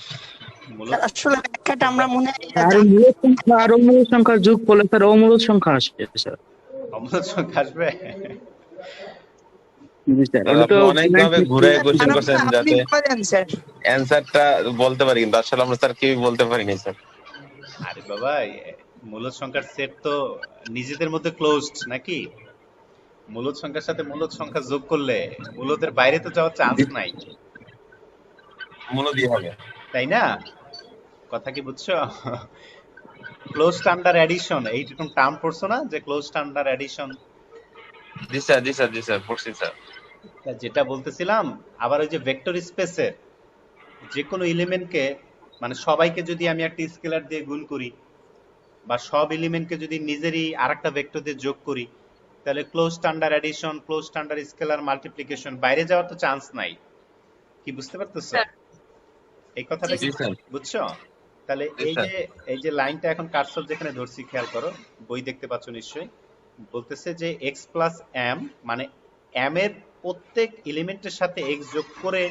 মূলত আসলে ব্যাখ্যাটা আমরা মনে হয় আর মূল সংখ্যা আর অমূল সংখ্যার যোগ করলে স্যার অমূল সংখ্যা আসবে স্যার। অমূলত সংখ্যা আসবে। জি স্যার, স্যার ওটা তো আপনি অনেকভাবে ঘুরে কোশ্চেন করছেন আপনি যাতে বলেন স্যার। অ্যানসারটা বলতে পারি, কিন্তু আসলে আমরা স্যার কেউই বলতে পারিনি স্যার। আরে বাবা, মূলত সংখ্যার সেট তো নিজেদের মধ্যে ক্লোজড নাকি? মূলত সংখ্যার সাথে মূলত সংখ্যা যোগ করলে মূলতের বাইরে তো যাওয়ার চান্স নাই, মূল দিয়ে হবে। তাই না? কথা কি বুঝছো? ক্লোজ স্ট্যান্ডার্ড এডিশন এইরকম টার্ম পড়ছো না, যে ক্লোজ স্ট্যান্ডার্ড এডিশন? জি স্যার, জি স্যার, জি স্যার, পড়ছি স্যার। যেটা বলতেছিলাম, আবার ওই যে ভেক্টর স্পেসের যে কোনো এলিমেন্টকে, মানে সবাইকে যদি আমি একটা স্কেলার দিয়ে গুণ করি বা সব এলিমেন্টকে যদি নিজেরই আরেকটা ভেক্টর দিয়ে যোগ করি, তাহলে close standard addition, close standard scalar multiplication, বাইরে যাওয়ার তো চান্স নাই। কি বুঝতে পারতেছো এই কথাটা? জি কি স্যার। বুঝছো? তাহলে এই যে লাইনটা এখন কার্সর যেখানে ধরছি, খেয়াল করো, বই দেখতে পাচ্ছ নিশ্চয়ই। বলতেছে যে x প্লাস m, মানে m এর প্রত্যেক এলিমেন্টের সাথে x যোগ করে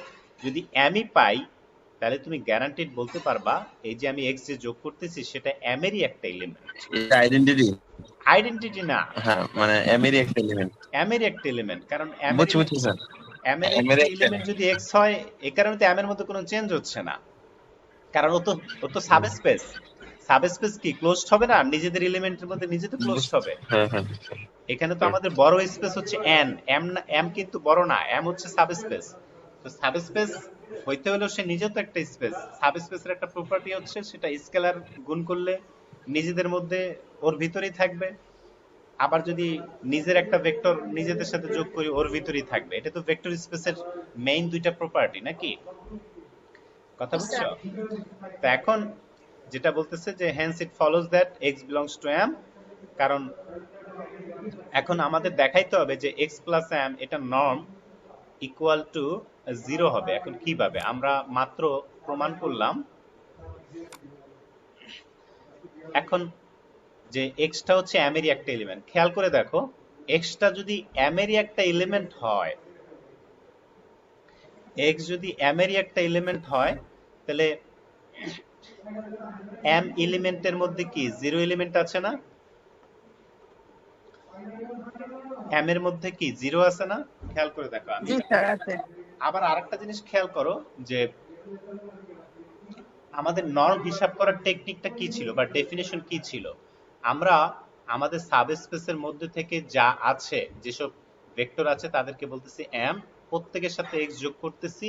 যদি m ই পাই, তাহলে তুমি গ্যারান্টিড বলতে পারবা এই যে আমি x যে যোগ করতেছি সেটা m এরই একটা এলিমেন্ট। এটা আইডেন্টিটি? আইডেন্টিটি না, হ্যাঁ, মানে m এরই একটা এলিমেন্ট। m এরই একটা এলিমেন্ট, কারণ m এর বুঝছি স্যার। m এর m এর একটা একটা এলিমেন্ট যদি x হয়, এই কারণে তো m এর মধ্যে কোনো চেঞ্জ হচ্ছে না, কারণ ও তো সাবস্পেস। সাবস্পেস কি ক্লোজড হবে না? নিজেদের এলিমেন্টের মধ্যে নিজে তো ক্লোজড হবে। হ্যাঁ হ্যাঁ। এখানে তো আমাদের বড় স্পেস হচ্ছে n, m কিন্তু বড় না, m হচ্ছে সাবস্পেস। তো সাবস্পেস হইতে হলো সে নিজে তো একটা স্পেস। সাবস্পেসের একটা প্রপার্টি হচ্ছে সেটা স্কেলার গুণ করলে নিজেদের মধ্যে ওর ভিতরেই থাকবে, আবার যদি নিজের একটা ভেক্টর নিজেদের সাথে যোগ করি ওর ভিতরেই থাকবে। এটা তো ভেক্টর স্পেসের মেইন দুইটা প্রপার্টি নাকি? কথা বুঝছো? তো এখন যেটা বলতেছে যে hence it follows that x belongs to m, কারণ এখন আমাদের দেখাইতে হবে যে x plus m এটা নর্ম ইকুয়াল টু 0 হবে। এখন কিভাবে? আমরা মাত্র প্রমাণ করলাম। এখন যে x টা হচ্ছে m এরই একটা এলিমেন্ট, খেয়াল করে দেখো, x টা যদি m এরই একটা এলিমেন্ট হয়, x যদি m এরই একটা এলিমেন্ট হয়, তাহলে m এলিমেন্টের মধ্যে কি 0 এলিমেন্ট আছে না? m এর মধ্যে কি 0 আছে না? খেয়াল করে দেখো। আমি জি স্যার আছে। আবার আরেকটা জিনিস খেয়াল করো যে আমাদের নর্ম হিসাব করার টেকনিকটা কি ছিল বা ডেফিনেশন কি ছিল? আমরা আমাদের সাবস্পেসের মধ্যে থেকে যা আছে, যেসব ভেক্টর আছে তাদেরকে বলতেছি m, প্রত্যেকের সাথে x যোগ করতেছি,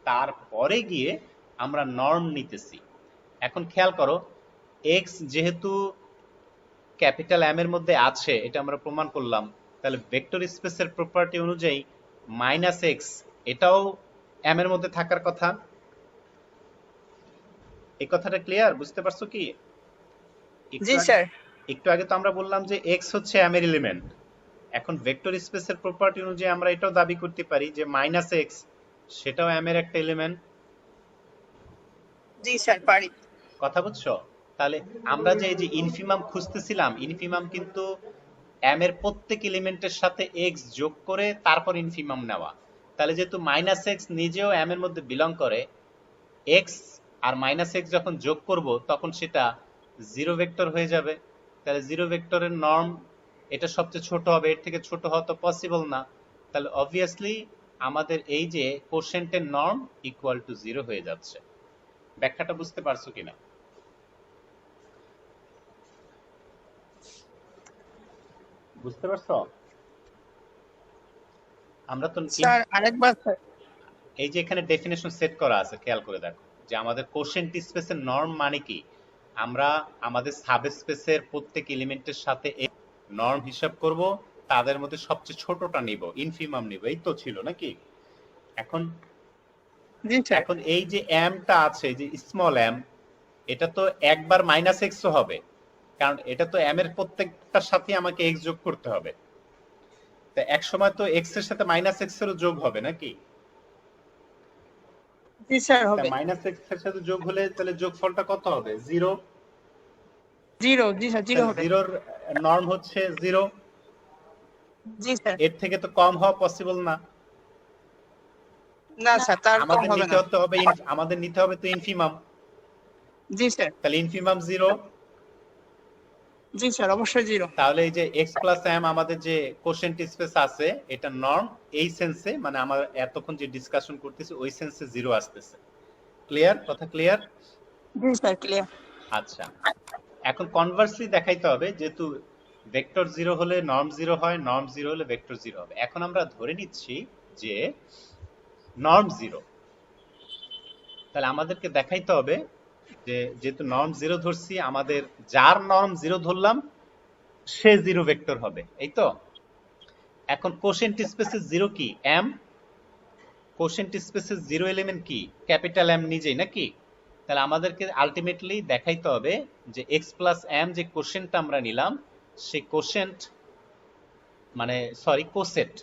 তারপরে গিয়ে আমরা নর্ম নিতেছি। এখন খেয়াল করো, x যেহেতু ক্যাপিটাল M এর মধ্যে আছে, এটা আমরা প্রমাণ করলাম, তাহলে ভেক্টর স্পেসের প্রপার্টি অনুযায়ী -x এটাও M এর মধ্যে থাকার কথা। এই কথাটা ক্লিয়ার? বুঝতে পারছো কি? জি স্যার। একটু আগে তো আমরা বললাম যে x হচ্ছে M এর এলিমেন্ট। এখন ভেক্টর স্পেসের প্রপার্টি অনুযায়ী আমরা এটাও দাবি করতে পারি যে -x সেটাও M এর একটা এলিমেন্ট। জি স্যার পারি। কথা বুঝছো? তাহলে আমরা যে এই যে ইনফিমাম খুঁজতেছিলাম, ইনফিমাম কিন্তু m এর প্রত্যেক এলিমেন্টের সাথে x যোগ করে তারপর ইনফিমাম নেওয়া। তাহলে যেহেতু -x নিজেও m এর মধ্যে বিলং করে, x আর -x যখন যোগ করব তখন সেটা 0 ভেক্টর হয়ে যাবে। তাহলে 0 ভেক্টরের নর্ম এটা সবচেয়ে ছোট হবে, এর থেকে ছোট হওয়া তো পসিবল না। তাহলে অবভিয়াসলি আমাদের এই যে কোশেন্টের নর্ম ইকুয়াল টু 0 হয়ে যাচ্ছে। ব্যাখ্যাটা বুঝতে পারছো কিনা? বুঝতে পারছো? আমরা তো স্যার আরেকবার স্যার। এই যে এখানে ডেফিনেশন সেট করা আছে, খেয়াল করে দেখো যে আমাদের কোশেন্ট স্পেসের নর্ম মানে কি? আমরা আমাদের সাবস্পেসের প্রত্যেক এলিমেন্টের সাথে নর্ম হিসাব করব, তাদের মধ্যে সবচেয়ে ছোটটা নিব, ইনফিমাম নিব। এই তো ছিল নাকি? এখন জি স্যার। এখন এই যে m টা আছে, যে স্মল m, এটা তো একবার মাইনাস এক্স হবে, কারণ এটা তো এম এর প্রত্যেকটার সাথে আমাকে এক্স যোগ করতে হবে। তো এক সময় তো এক্স এর সাথে মাইনাস এক্স এরও যোগ হবে নাকি? জি স্যার হবে। মাইনাস এক্স এর সাথে যোগ হলে তাহলে যোগফলটা কত হবে? 0। জিরো, জি স্যার জিরো হবে। 0 এর নর্ম হচ্ছে 0। জি স্যার। এর থেকে তো কম হওয়া পসিবল না। না স্যার তার কম আমাদের হবে নিতে না। হবে আমাদের নিতে হবে তো ইনফিমাম। জি স্যার। তাহলে ইনফিমাম 0। জি স্যার অবশ্যই জিরো। তাহলে এই যে x প্লাস m আমাদের যে কোশেন্ট স্পেস আছে এটা নর্ম, এই সেন্সে মানে আমরা এতক্ষণ যে ডিসকাশন করতেছি ওই সেন্সে 0 আসতেছে। ক্লিয়ার? কথা ক্লিয়ার? জি স্যার ক্লিয়ার। আচ্ছা, এখন কনভার্সলি দেখাইতে হবে, যেহেতু ভেক্টর 0 হলে নর্ম 0 হয়, নর্ম 0 হলে ভেক্টর 0 হবে। এখন আমরা ধরে নিচ্ছি যে নর্ম 0, তাহলে আমাদেরকে দেখাইতে হবে যে যেহেতু নর্ম 0 ধরছি, আমাদের যার নর্ম 0 ধরলাম সে 0 ভেক্টর হবে, এই তো। এখন কোশেন্ট স্পেসের 0 কি? m। কোশেন্ট স্পেসের 0 এলিমেন্ট কি? ক্যাপিটাল M নিজেই নাকি? তাহলে আমাদেরকে আলটিমেটলি দেখাইতে হবে যে x প্লাস m যে কোশেন্টটা আমরা নিলাম, সেই কোশেন্ট মানে সরি কোসেট,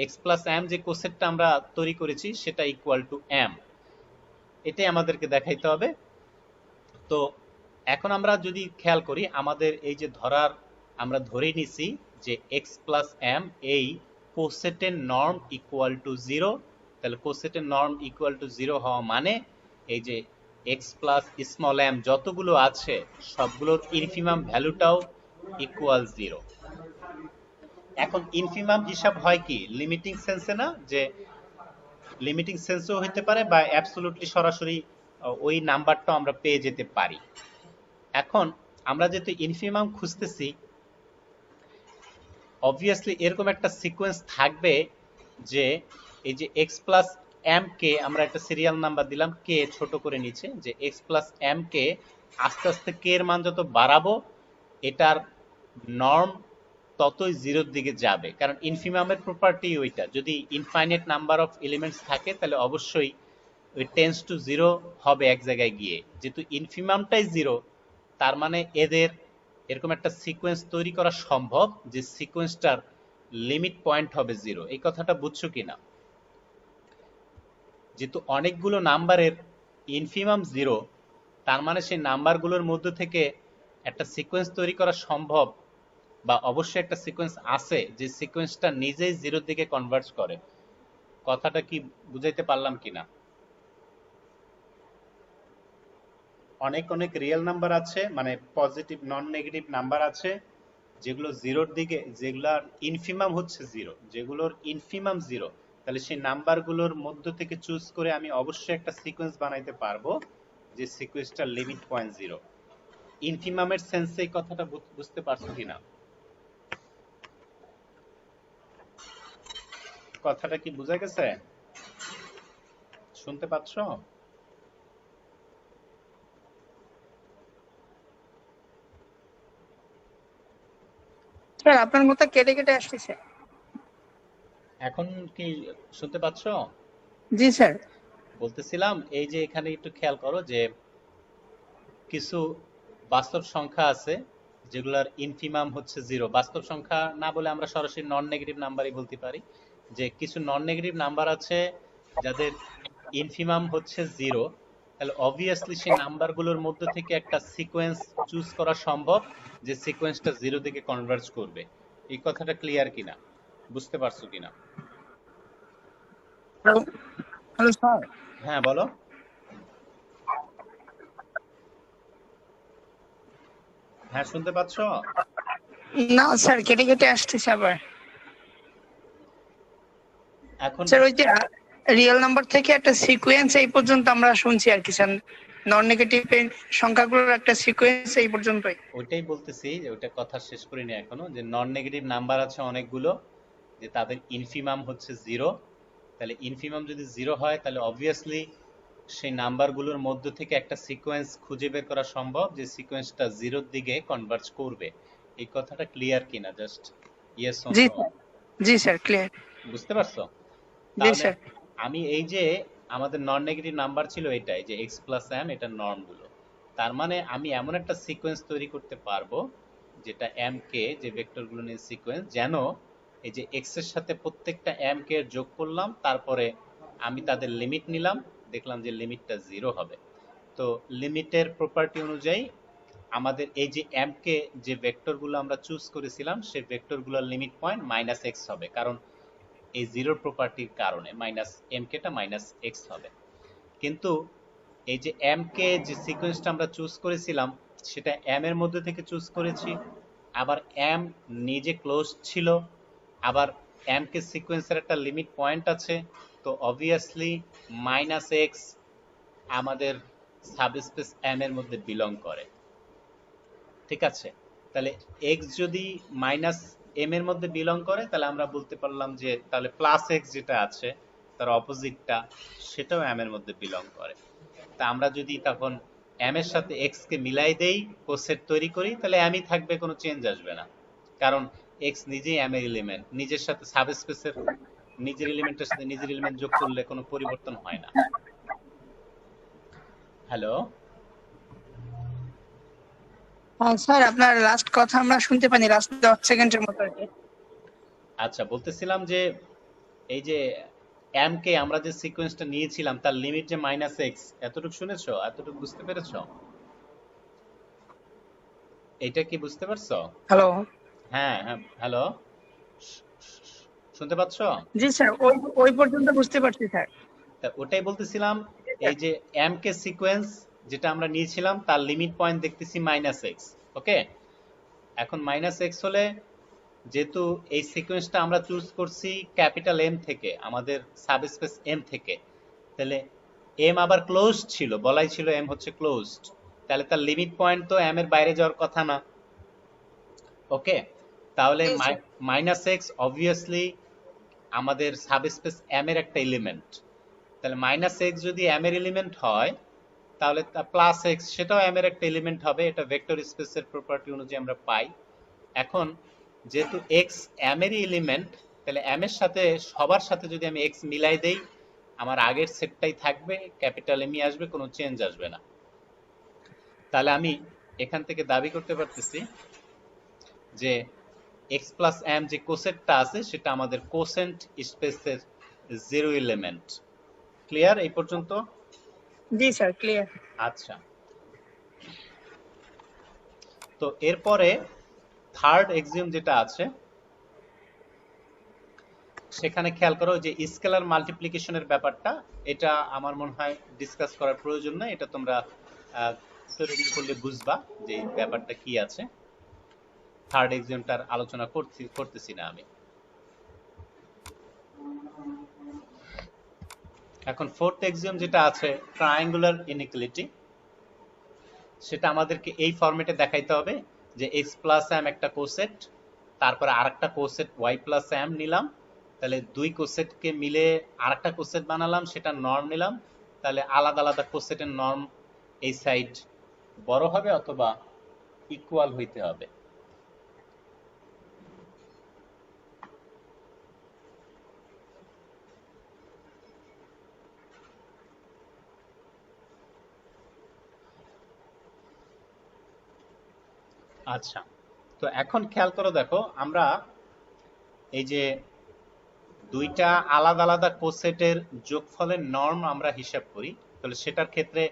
x প্লাস m যে কোসেটটা আমরা তৈরি করেছি সেটা ইকুয়াল টু m। এটাই আমাদেরকে দেখাইতে হবে। তো এখন আমরা যদি খেয়াল করি, আমাদের এই যে আমরা ধরে নিছি যে x প্লাস m এই কোসেটের নর্ম ইকুয়াল টু 0। তাহলে কোসেটের নর্ম ইকুয়াল টু 0 হওয়া মানে এই যে x প্লাস স্মল m যতগুলো আছে সবগুলোর ইনফিমাম ভ্যালুটাও ইকুয়াল 0। এখন ইনফিমাম হিসাব হয় কি লিমিটিং সেন্সে না, যে লিমিটিং সেন্সও হতে পারে বা অ্যাবসলিউটলি সরাসরি ওই নাম্বারটা আমরা পেয়ে যেতে পারি। এখন আমরা যেহেতু ইনফিমাম খুঁজতেছি, অবভিয়াসলি এরকম একটা সিকোয়েন্স থাকবে যে এই যে x প্লাস m কে আমরা একটা সিরিয়াল নাম্বার দিলাম, k ছোট করে নিচে, যে x প্লাস m কে আস্তে আস্তে k এর মান যত বাড়াবো এটার নর্ম ততই 0 এর দিকে যাবে, কারণ ইনফিমামের প্রপার্টি ওইটা। যদি ইনফাইনাইট নাম্বার অফ এলিমেন্টস থাকে তাহলে অবশ্যই ওই টেন্স টু 0 হবে এক জায়গায় গিয়ে। যেহেতু ইনফিমামটাই 0, তার মানে এদের এরকম একটা সিকোয়েন্স তৈরি করা সম্ভব যে সিকোয়েন্সটার লিমিট পয়েন্ট হবে 0। এই কথাটা বুঝছো কিনা? যেহেতু অনেকগুলো নাম্বারের ইনফিমাম 0, তার মানে সেই নাম্বারগুলোর মধ্যে থেকে একটা সিকোয়েন্স তৈরি করা সম্ভব, বা অবশ্যই একটা সিকোয়েন্স আছে যে সিকোয়েন্সটা নিজেই 0 এর দিকে কনভার্জ করে। কথাটা কি বুঝাইতে পারলাম কিনা? অনেক অনেক রিয়েল নাম্বার আছে, মানে পজিটিভ নন নেগেটিভ নাম্বার আছে যেগুলো 0 এর দিকে, যেগুলোর ইনফিমাম হচ্ছে 0, যেগুলোর ইনফিমাম 0, তাহলে সেই নাম্বারগুলোর মধ্য থেকে চুজ করে আমি অবশ্যই একটা সিকোয়েন্স বানাইতে পারবো যে সিকোয়েন্সটার লিমিট পয়েন্ট 0। ইনফিমামের সেন্সে এই কথাটা বুঝতে পারছো কিনা? কথাটা কি বোঝা গেছে? শুনতে পাচ্ছ? স্যার আপনার কথা কেটে কেটে আসতেছে। এখন কি শুনতে পাচ্ছ? জি স্যার। বলতেছিলাম এই যে এখানে একটু খেয়াল করো যে কিছু বাস্তব সংখ্যা আছে যেগুলোর ইনফিমাম হচ্ছে 0। বাস্তব সংখ্যা না বলে আমরা সরাসরি নন নেগেটিভ নাম্বারই বলতে পারি, যে কিছু নন নেগেটিভ নাম্বার আছে যাদের ইনফিমাম হচ্ছে 0। তাহলে অবভিয়াসলি সেই নাম্বারগুলোর মধ্যে থেকে একটা সিকোয়েন্স চুজ করা সম্ভব যে সিকোয়েন্সটা 0 দিকে কনভার্জ করবে। এই কথাটা ক্লিয়ার কিনা, বুঝতে পারছো কিনা? Hello sir. হ্যাঁ বলো। হ্যাঁ শুনতে পাচ্ছ? না স্যার কেটে কেটে আসতেছে আবার। এখন স্যার ওই যে রিয়েল নাম্বার থেকে একটা সিকোয়েন্স এই পর্যন্ত আমরা শুনছি আর কি স্যার, নন নেগেটিভ সংখ্যাগুলোর একটা সিকোয়েন্স এই পর্যন্তই। ওইটাই বলতেছি যে ওইটা কথা শেষ করিনি এখনো, যে নন নেগেটিভ নাম্বার আছে অনেকগুলো যে তাদের ইনফিমাম হচ্ছে 0। তাহলে ইনফিমাম যদি 0 হয় তাহলে অবভিয়াসলি সেই নাম্বারগুলোর মধ্য থেকে একটা সিকোয়েন্স খুঁজে বের করা সম্ভব যে সিকোয়েন্সটা 0 এর দিকে কনভার্জ করবে। এই কথাটা ক্লিয়ার কিনা? জাস্ট ইয়েস অর জি নো। স্যার। জি স্যার ক্লিয়ার। বুঝতে পারছো? জি তাহলে স্যার। আমি এই যে আমাদের নন নেগেটিভ নাম্বার ছিল এটাই, যে x প্লাস m, এটা নর্ম গুলো। তার মানে আমি এমন একটা সিকোয়েন্স তৈরি করতে পারবো যেটা এম কে, যে ভেক্টরগুলো নিয়ে সিকোয়েন্স, যেন এই যে এক্স এর সাথে প্রত্যেকটা এম কে এর যোগ করলাম, তারপরে আমি তাদের লিমিট নিলাম, দেখলাম যে লিমিটটা 0 হবে। তো লিমিটের প্রপার্টি অনুযায়ী আমাদের এই যে এম কে যে ভেক্টরগুলো আমরা চুজ করেছিলাম সেই ভেক্টরগুলোর লিমিট পয়েন্ট -x হবে, কারণ এই জিরোর প্রপার্টির কারণে এম কেটা -x হবে। কিন্তু এই যে এম কে যে সিকোয়েন্সটা আমরা চুজ করেছিলাম সেটা এম এর মধ্যে থেকে চুজ করেছি, আবার এম নিজে ক্লোজ ছিল, আবার এম কে সিকোয়েন্সের একটা লিমিট পয়েন্ট আছে, তো অবভিয়াসলি -x আমাদের সাবস্পেস এম এর মধ্যে বিলং করে। ঠিক আছে, তাহলে x যদি -m এর মধ্যে বিলং করে তাহলে আমরা বলতে পারলাম যে তাহলে +x যেটা আছে তার অপোজিটটা সেটাও m এর মধ্যে বিলং করে। তা আমরা যদি তখন m এর সাথে x কে মিলাই দেই, কোসেট তৈরি করি, তাহলে m ই থাকবে, কোনো চেঞ্জ আসবে না, কারণ x নিজেই m এর এলিমেন্ট, নিজের সাথে সাবস্পেসের নিজের এলিমেন্টের সাথে নিজের এলিমেন্ট যোগ করলে কোনো পরিবর্তন হয় না। হ্যালো স্যার আপনার লাস্ট কথা আমরা শুনতে পাইনি, লাস্ট 10 সেকেন্ডের মতো আর কি। আচ্ছা, বলতেছিলাম যে এই যে এম কে আমরা যে সিকোয়েন্সটা নিয়েছিলাম তার লিমিট যে -x, এতটুকু শুনেছো, এতটুকু বুঝতে পেরেছো? এটা কি বুঝতে পারছো? হ্যালো। হ্যাঁ হ্যাঁ, হ্যালো, শুনতে পাচ্ছো? জি স্যার, ওই পর্যন্ত বুঝতে পারছি স্যার। তা ওটাই বলতেছিলাম, এই যে এম কে সিকোয়েন্স যেটা আমরা নিয়েছিলাম তার লিমিট পয়েন্ট দেখতেছি -x। ওকে, এখন -x হলে যেহেতু এই সিকোয়েন্সটা আমরা চুজ করছি ক্যাপিটাল এম থেকে, আমাদের সাবস্পেস এম থেকে, তাহলে এম আবার ক্লোজ ছিল, বলাই ছিল এম হচ্ছে ক্লোজড, তাহলে তার লিমিট পয়েন্ট তো এম এর বাইরে যাওয়ার কথা না। ওকে, তাহলে -x অবভিয়াসলি আমাদের সাবস্পেস এম এর একটা এলিমেন্ট, তাহলে -x যদি এম এর এলিমেন্ট হয় তাহলে +x সেটাও এম এর একটা এলিমেন্ট হবে, এটা ভেক্টর স্পেসের প্রপার্টি অনুযায়ী আমরা পাই। এখন যেহেতু x m এর এলিমেন্ট, তাহলে m এর সাথে সবার সাথে যদি আমি x মিলাই দেই আমার আগের সেটটাই থাকবে, ক্যাপিটাল এম ই আসবে, কোনো চেঞ্জ আসবে না। তাহলে আমি এখান থেকে দাবি করতে পারতেছি যে x প্লাস m যে কোসেটটা আছে সেটা আমাদের কোসেন্ট স্পেসের 0 এলিমেন্ট। ক্লিয়ার এই পর্যন্ত? জি স্যার, ক্লিয়ার। আচ্ছা, তো এরপরে থার্ড এক্সিওম যেটা আছে সেখানে খেয়াল করো যে স্কেলার মাল্টিপ্লিকেশনের ব্যাপারটা, এটা আমার মনে হয় ডিসকাস করার প্রয়োজন না, এটা তোমরা থিওরি করলে বুঝবা যে এই ব্যাপারটা কি আছে। থার্ড এক্সিওমটার আলোচনা করতেছি না আমি। এখন ফোর্থ এক্সিওম যেটা আছে ট্রায়াঙ্গুলার ইনইকুয়ালিটি, সেটা আমাদেরকে এই ফরম্যাটে দেখাইতে হবে যে x প্লাস m একটা কোসেট, তারপরে আরেকটা কোসেট y প্লাস m নিলাম, তাহলে দুই কোসেটকে মিলে আরেকটা কোসেট বানালাম, সেটা নর্ম নিলাম, তাহলে আলাদা আলাদা কোসেটের নর্ম এই সাইড বড় হবে অথবা ইকুয়াল হইতে হবে। আচ্ছা, তো এখন খেয়াল করো, দেখো আমরা এই যে দুইটা আলাদা আলাদা কোসেটের যোগফলের নর্ম আমরা হিসাব করি, তাহলে সেটার ক্ষেত্রে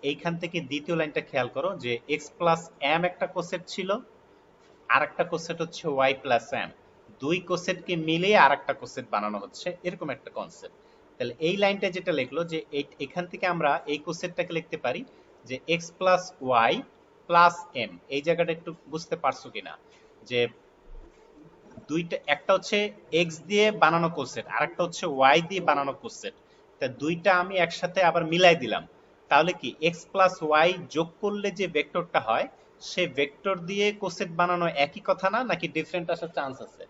এইখান থেকে দ্বিতীয় লাইনটা খেয়াল করো যে x প্লাস m একটা কোসেট ছিল, আর একটা কোসেট হচ্ছে y প্লাস m, দুই কোসেটকে মিলিয়ে আর একটা কোসেট বানানো হচ্ছে, এরকম একটা কনসেপ্ট। তাহলে এই লাইনটা যেটা লিখলো যে এখান থেকে আমরা এই কোসেটটাকে লিখতে পারি যে x plus y plus m, এই জায়গাটা একটু বুঝতে পারছো কিনা, যে দুইটা, একটা হচ্ছে x দিয়ে বানানো কোসেট আর একটা হচ্ছে y দিয়ে বানানো কোসেট, তা দুইটা আমি একসাথে আবার মিলাই দিলাম, তাহলে কি x প্লাস y যোগ করলে যে ভেক্টরটা হয় সেই ভেক্টর দিয়ে কোসেট বানানো একই কথা না, নাকি ডিফারেন্ট আসার চান্স আছে?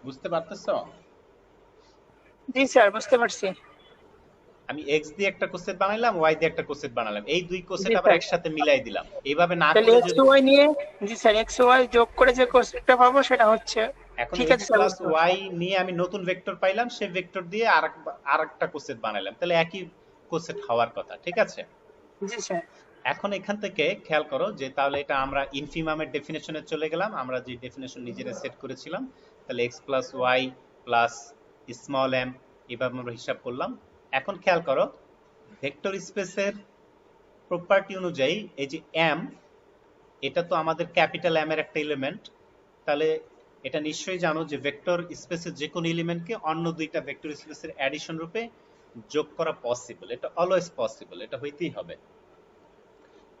বুঝতে পারতেছো? জি স্যার, বুঝতে পারছি। আমি x দিয়ে একটা কোসেট বানাইলাম, y দিয়ে একটা কোসেট বানালাম, এই দুই কোসেট আবার একসাথে মিলাই দিলাম, এইভাবে না তাহলে করে x যদি y নিয়ে, জি স্যার, x y যোগ করে যে কোসেটটা পাবো সেটা হচ্ছে এখন ঠিক x আছে স্যার, প্লাস বুঝতে পারছি। y নিয়ে আমি নতুন ভেক্টর পাইলাম, সেই ভেক্টর দিয়ে আরেকটা কোসেট বানাইলাম, তাহলে একই কোসেট হওয়ার কথা, ঠিক আছে? জি স্যার। এখন এখান থেকে খেয়াল করো যে তাহলে এটা আমরা ইনফিমামের ডেফিনেশনে চলে গেলাম, আমরা যে ডেফিনেশন নিজেরা সেট করেছিলাম, তাহলে x plus Y plus small M, এভাবে আমরা হিসাব করলাম। এখন খেয়াল করো ভেক্টর স্পেসের প্রপার্টি অনুযায়ী এই যে এম, এটা তো আমাদের ক্যাপিটাল এম এর একটা এলিমেন্ট, তাহলে এটা নিশ্চয়ই জানো যে ভেক্টর স্পেসের যে কোনো এলিমেন্টকে অন্য দুইটা ভেক্টর স্পেসের অ্যাডিশন রূপে যোগ করা পসিবল, এটা অলওয়েজ পসিবল, এটা হইতেই হবে।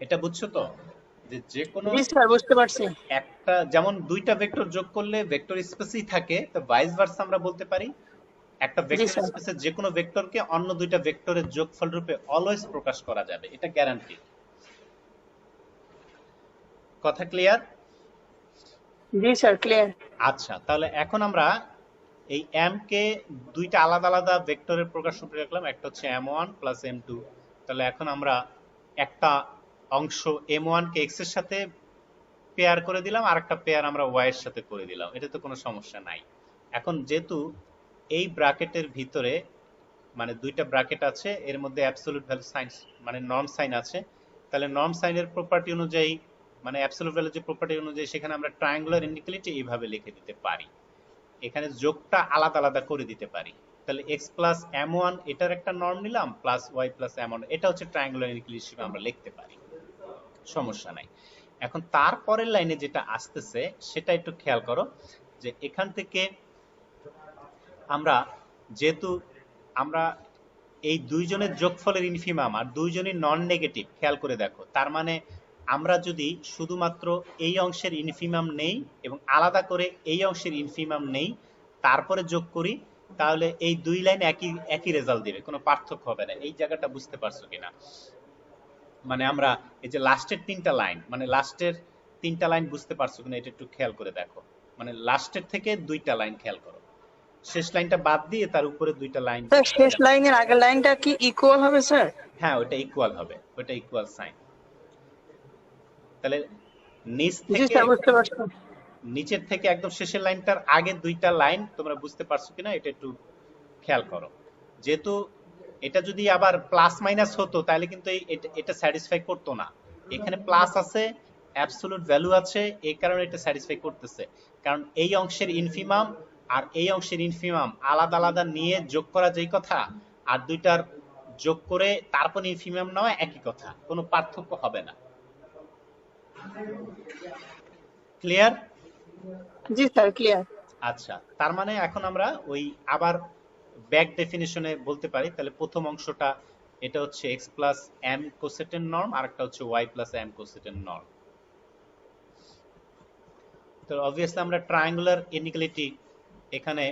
এটা বুঝছো তো যে যে কোনো জি স্যার, বুঝতে পারছি। একটা, যেমন দুইটা ভেক্টর যোগ করলে ভেক্টর স্পেসই থাকে, তো ভাইস ভার্সা আমরা বলতে পারি একটা জি ভেক্টর স্যার। স্পেসের যে কোনো ভেক্টরকে অন্য দুইটা ভেক্টরের যোগফল রূপে অলওয়েজ প্রকাশ করা যাবে, এটা গ্যারান্টি। কথা ক্লিয়ার? জি স্যার, ক্লিয়ার। আচ্ছা, তাহলে এখন আমরা এই m কে দুইটা আলাদা আলাদা ভেক্টরের প্রকাশ রূপে রাখলাম, একটা হচ্ছে m1 প্লাস m2। তাহলে এখন আমরা একটা অংশ m1 কে x এর সাথে পেয়ার করে দিলাম, আর একটা পেয়ার আমরা y এর সাথে করে দিলাম, এটা তো কোনো সমস্যা নাই। এখন যেহেতু এই ব্র্যাকেটের ভিতরে মানে দুইটা ব্র্যাকেট আছে, এর মধ্যে অ্যাবসলিউট ভ্যালু সাইন মানে নর্ম সাইন আছে, তাহলে নর্ম সাইনের প্রপার্টি অনুযায়ী মানে অ্যাবসলিউট ভ্যালু যে প্রপার্টি অনুযায়ী সেখানে আমরা ট্রায়াঙ্গুলার ইনইকুয়ালিটি এইভাবে লিখে দিতে পারি, এখানে যোগটা আলাদা আলাদা করে দিতে পারি। তাহলে x প্লাস m1 এটার একটা নর্ম নিলাম, প্লাস y প্লাস m1, এটা হচ্ছে ট্রায়াঙ্গুলার ইনইকুয়ালিটি হিসেবে আমরা লিখতে পারি, সমস্যা নাই। এখন তারপরের লাইনে যেটা আসতেছে সেটা একটু খেয়াল করো, যে এখান থেকে আমরা যেহেতু আমরা এই দুইজনের যোগফলের ইনফিমাম আর দুইজনই নন নেগেটিভ, খেয়াল করে দেখো, তার মানে আমরা যদি শুধুমাত্র এই অংশের ইনফিমাম নেই এবং আলাদা করে এই অংশের ইনফিমাম নেই তারপরে যোগ করি, তাহলে এই দুই লাইন একই একই রেজাল্ট দিবে, কোনো পার্থক্য হবে না। এই জায়গাটা বুঝতে পারছো কিনা? মানে আমরা এই যে লাস্টের তিনটা লাইন, মানে লাস্টের তিনটা লাইন বুঝতে পারছো কিনা এটা একটু খেয়াল করে দেখো, মানে লাস্টের থেকে দুইটা লাইন খেয়াল করো, শেষ লাইনটা বাদ দিয়ে তার উপরে দুইটা লাইন। স্যার, শেষ লাইনের আগের লাইনটা কি ইকুয়াল হবে স্যার? হ্যাঁ, ওটা ইকুয়াল হবে, ওটা ইকুয়াল সাইন। তাহলে নিচ জি থেকে স্যার, বুঝতে পারছি। নিচের থেকে একদম শেষের লাইনটার আগে দুইটা লাইন তোমরা বুঝতে পারছো কিনা এটা একটু খেয়াল করো। যেহেতু এটা যদি আবার প্লাস মাইনাস হতো তাহলে কিন্তু এটা স্যাটিসফাই করতো না, এখানে প্লাস আছে, অ্যাবসলিউট ভ্যালু আছে, এই কারণে এটা স্যাটিসফাই করতেছে, কারণ এই অংশের ইনফিমাম আর এই অংশের ইনফিমাম আলাদা আলাদা নিয়ে যোগ করা যেই কথা, আর দুইটার যোগ করে তারপর ইনফিমাম নেওয়া একই কথা, কোনো পার্থক্য হবে না। ক্লিয়ার? জি স্যার, ক্লিয়ার। আচ্ছা, তার মানে এখন আমরা ওই আবার ব্যাক ডেফিনিশনে বলতে পারি, তাহলে প্রথম অংশটা এটা হচ্ছে x প্লাস m কোসেটের নর্ম, আর একটা হচ্ছে y প্লাস m কোসেটের নর্ম। তো অবভিয়াসলি আমরা ট্রায়াঙ্গুলার ইনইকুয়ালিটি এখানে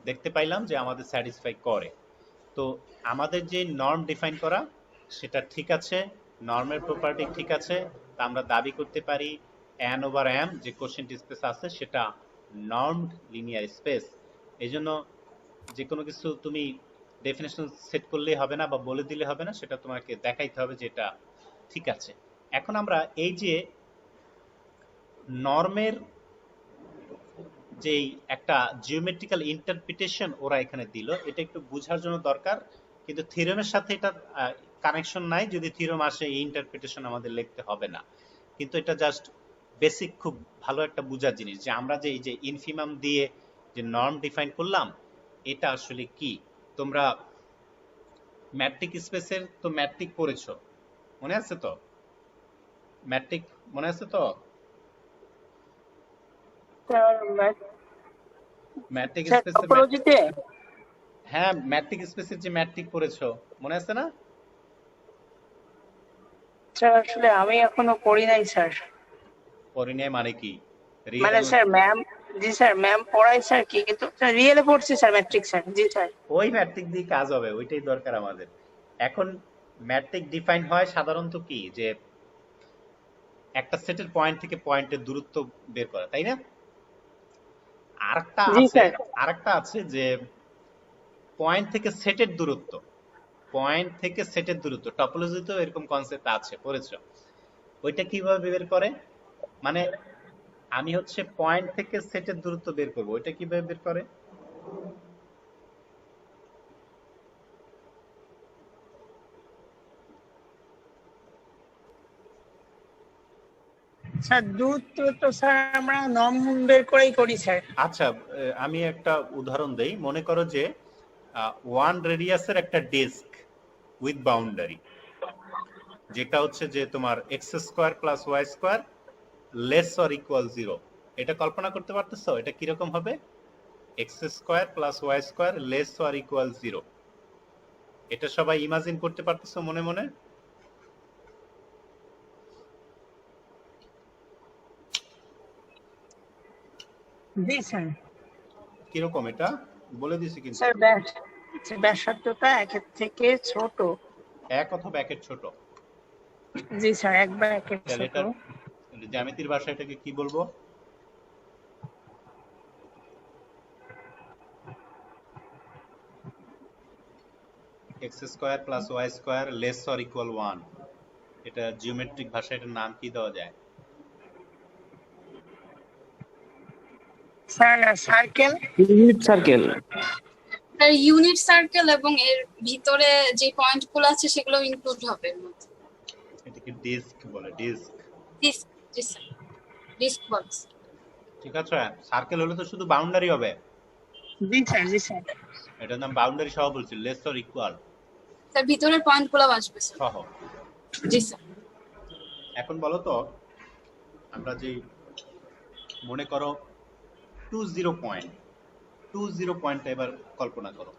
দেখতে পাইলাম যে আমাদের স্যাটিসফাই করে। তো আমাদের যে নর্ম ডিফাইন করা সেটা ঠিক আছে, নর্মের প্রপার্টি ঠিক আছে, তা আমরা দাবি করতে পারি n ওভার m যে কোশ্চেন স্পেস আছে সেটা নর্মড লিনিয়ার স্পেস। এইজন্য যে কোনো কিছু তুমি ডেফিনেশন সেট করলেই হবে না বা বলে দিলে হবে না, সেটা তোমাকে দেখাইতে হবে যে এটা ঠিক আছে। এখন আমরা এই যে নর্মের যেই একটা জিওমেট্রিক্যাল ইন্টারপ্রিটেশন ওরা এখানে দিল, এটা একটু বোঝার জন্য দরকার, কিন্তু থিওরেমের সাথে এটা কানেকশন নাই, যদি থিওরেম আসে এই ইন্টারপ্রিটেশন আমাদের লিখতে হবে না, কিন্তু এটা জাস্ট বেসিক খুব ভালো একটা বোঝার জিনিস যে আমরা যে এই যে ইনফিমাম দিয়ে যে নর্ম ডিফাইন করলাম এটা আসলে কি। তোমরা ম্যাট্রিক স্পেসের তো ম্যাট্রিক পড়েছো, মনে আছে তো? ম্যাট্রিক মনে আছে তো? ম্যাট্রিক স্যার, স্পেসের টপোলজিতে? হ্যাঁ, ম্যাট্রিক স্পেসের যে ম্যাট্রিক পড়েছো মনে আছে না? স্যার, আসলে আমি এখনো পড়ি নাই স্যার। পড়ি নাই মানে কি? মানে স্যার ম্যাম, জি স্যার ম্যাম পড়াই স্যার, কি কিন্তু স্যার রিয়েলে পড়ছি স্যার ম্যাট্রিক স্যার। জি স্যার। ওই ম্যাট্রিক দিয়ে কাজ হবে, ওইটাই দরকার আমাদের। এখন ম্যাট্রিক ডিফাইন হয় সাধারণত কি, যে একটা সেটের পয়েন্ট থেকে পয়েন্টের দূরত্ব বের করা, তাই না? জি স্যার। আরেকটা আছে যে পয়েন্ট থেকে সেটের দূরত্ব, পয়েন্ট থেকে সেটের দূরত্ব টপোলজিতেও এরকম কনসেপ্ট আছে, পড়েছো? ওইটা কিভাবে বের করে, মানে আমি হচ্ছে পয়েন্ট থেকে সেটের দূরত্ব বের করব, ওইটা কিভাবে বের করে? স্যার দূরত্ব তো স্যার আমরা নর্ম বের করেই করি স্যার। আচ্ছা, আমি একটা উদাহরণ দেই। মনে করো যে 1 রেডিয়াসের একটা ডিস্ক উইথ বাউন্ডারি, যেটা হচ্ছে যে তোমার x² + y² less or equal 0। এটা কল্পনা করতে পারতেছো এটা কিরকম হবে? x² + y² less or equal 0। এটা সবাই ইমাজিন করতে পারতেছো মনে মনে? জি স্যার। কিরকম এটা বলে দিছি কিন্তু। স্যার ব্যাসার্ধটা একের থেকে ছোট। এক অথবা একের ছোট। জি স্যার, একবার একের তাহলে ছোট। এটা জ্যামিতির ভাষায় এটাকে কি বলবো? x² + y² less or equal 1। এটা জিওমেট্রিক ভাষায় এটার নাম কি দেওয়া যায়? Sir circle. Unit circle. আর ইউনিট সার্কেল এবং এর ভিতরে যে পয়েন্ট গুলো আছে সেগুলো ইনক্লুড হবে এর মধ্যে। এটাকে ডিস্ক বলে, ডিস্ক। Disk, disk box. ঠিক আছে, সার্কেল হলে তো শুধু বাউন্ডারি হবে। জি স্যার, জি স্যার। এটার নাম বাউন্ডারি সহ বলছি, লেস অর ইকুয়াল তার ভিতরের পয়েন্ট গুলো আসবে স্যার। সহ। জি স্যার। এখন বলো তো, আমরা যে মনে করো 20 পয়েন্টটা এবার কল্পনা করো।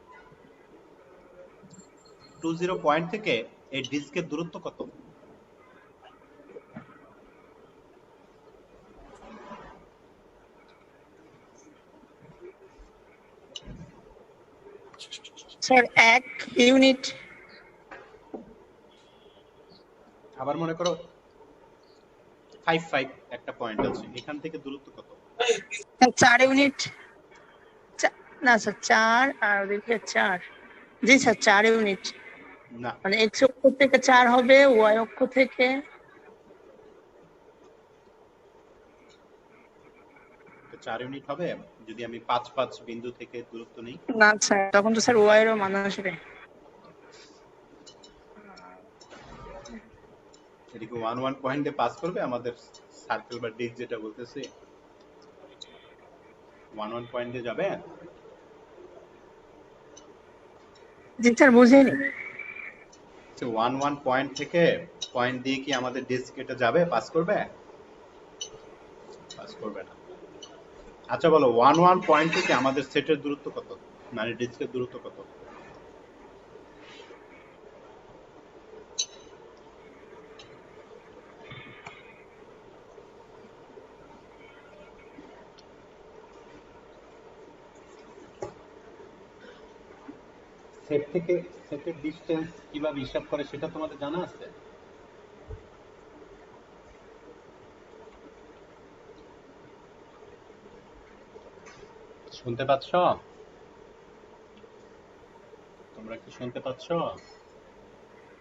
20 পয়েন্ট থেকে এই ডিস্কের দূরত্ব কত? Sir 1 unit. আবার মনে করো 5 একটা পয়েন্ট আছে, এখান থেকে দূরত্ব কত? 4 ইউনিট। না স্যার 4 আর ওদিকে 4। জি স্যার 4 ইউনিট। না, মানে x অক্ষ থেকে 4 হবে, y অক্ষ থেকে 4 ইউনিট হবে যদি আমি 5 বিন্দু থেকে দূরত্ব নিই। না স্যার, তখন তো স্যার y এরও মান আসবে। এদিকে 1 পয়েন্টে পাস করবে আমাদের সার্কেল বা ডিস্ক যেটা বলতেছি, 1 পয়েন্টে যাবে। জি স্যার বুঝিনি। 1 পয়েন্ট থেকে পয়েন্ট দিয়ে কি আমাদের ডিস্ক এটা যাবে, পাস করবে? পাস করবে না। আচ্ছা বলো, 1 পয়েন্ট থেকে আমাদের সেটের দূরত্ব কত, মানে ডিস্কের দূরত্ব কত? সেট থেকে সেটের ডিসটেন্স কিভাবে হিসাব করে সেটা তোমাদের জানা আছে? শুনতে পাচ্ছ? তোমরা কি শুনতে পাচ্ছ?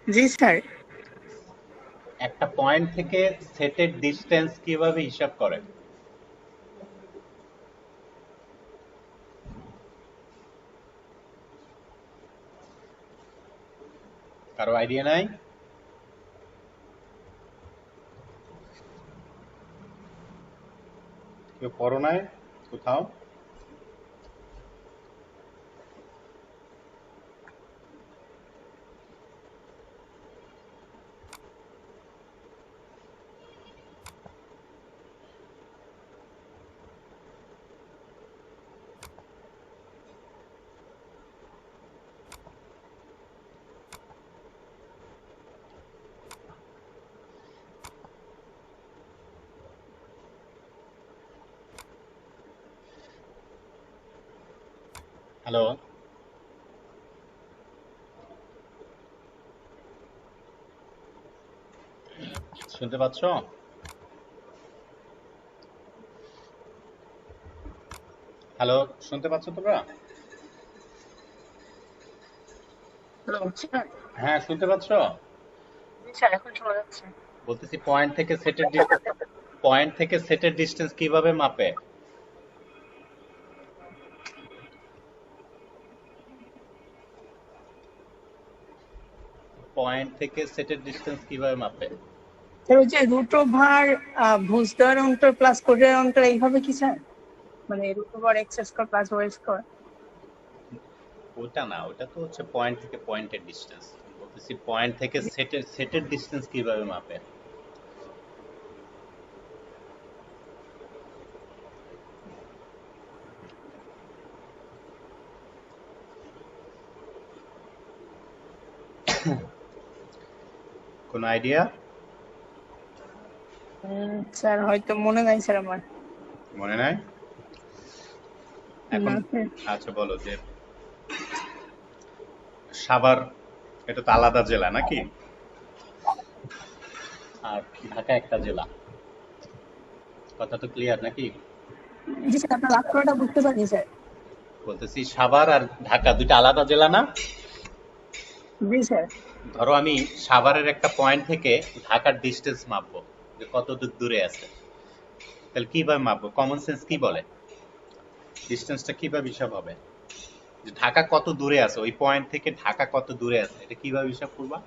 জি স্যার। একটা পয়েন্ট থেকে সেটের ডিসটেন্স কিভাবে হিসাব করে? কারো আইডিয়া নাই? কেউ পড়ো নাই কোথাও? হ্যালো, শুনতে পাচ্ছ? হ্যালো, শুনতে পাচ্ছ তোমরা? Hello sir. হ্যাঁ, শুনতে পাচ্ছ? জি স্যার, এখন শোনা যাচ্ছে। বলতেছি পয়েন্ট থেকে সেটের ডিসটেন্স পয়েন্ট থেকে সেটের ডিস্টেন্স কিভাবে মাপে? পয়েন্ট থেকে সেটের ডিস্টেন্স কিভাবে মাপে? স্যার ওই যে রুট ওভার ভুজদার অন্তর প্লাস কোডের অন্তর এইভাবে কি স্যার? মানে root over X square plus Y square. ওটা না, ওটা তো হচ্ছে পয়েন্ট থেকে পয়েন্টের ডিস্টেন্স। বলতেছি পয়েন্ট থেকে সেটের ডিস্টেন্স কিভাবে মাপে? কোন আইডিয়া? স্যার হয়তো মনে নাই স্যার আমার। মনে নাই? এখন না, স্যার। আচ্ছা বলো যে সাভার এটা তো আলাদা জেলা নাকি? আর ঢাকা একটা জেলা। কথা তো ক্লিয়ার নাকি? জি স্যার, আপনার লাভ করাটা বুঝতে পারিনি স্যার। বলতেছি সাভার আর ঢাকা দুইটা আলাদা জেলা না? জি স্যার। ধরো আমি সাভারের একটা পয়েন্ট থেকে ঢাকার ডিস্টেন্স মাপবো যে কত দূরে আছে, তাহলে কিভাবে মাপবো? কমন সেন্স কি বলে ডিস্টেন্সটা কিভাবে হিসাব হবে? যে ঢাকা কত দূরে আছে, ওই পয়েন্ট থেকে ঢাকা কত দূরে আছে, এটা কিভাবে হিসাব করবা?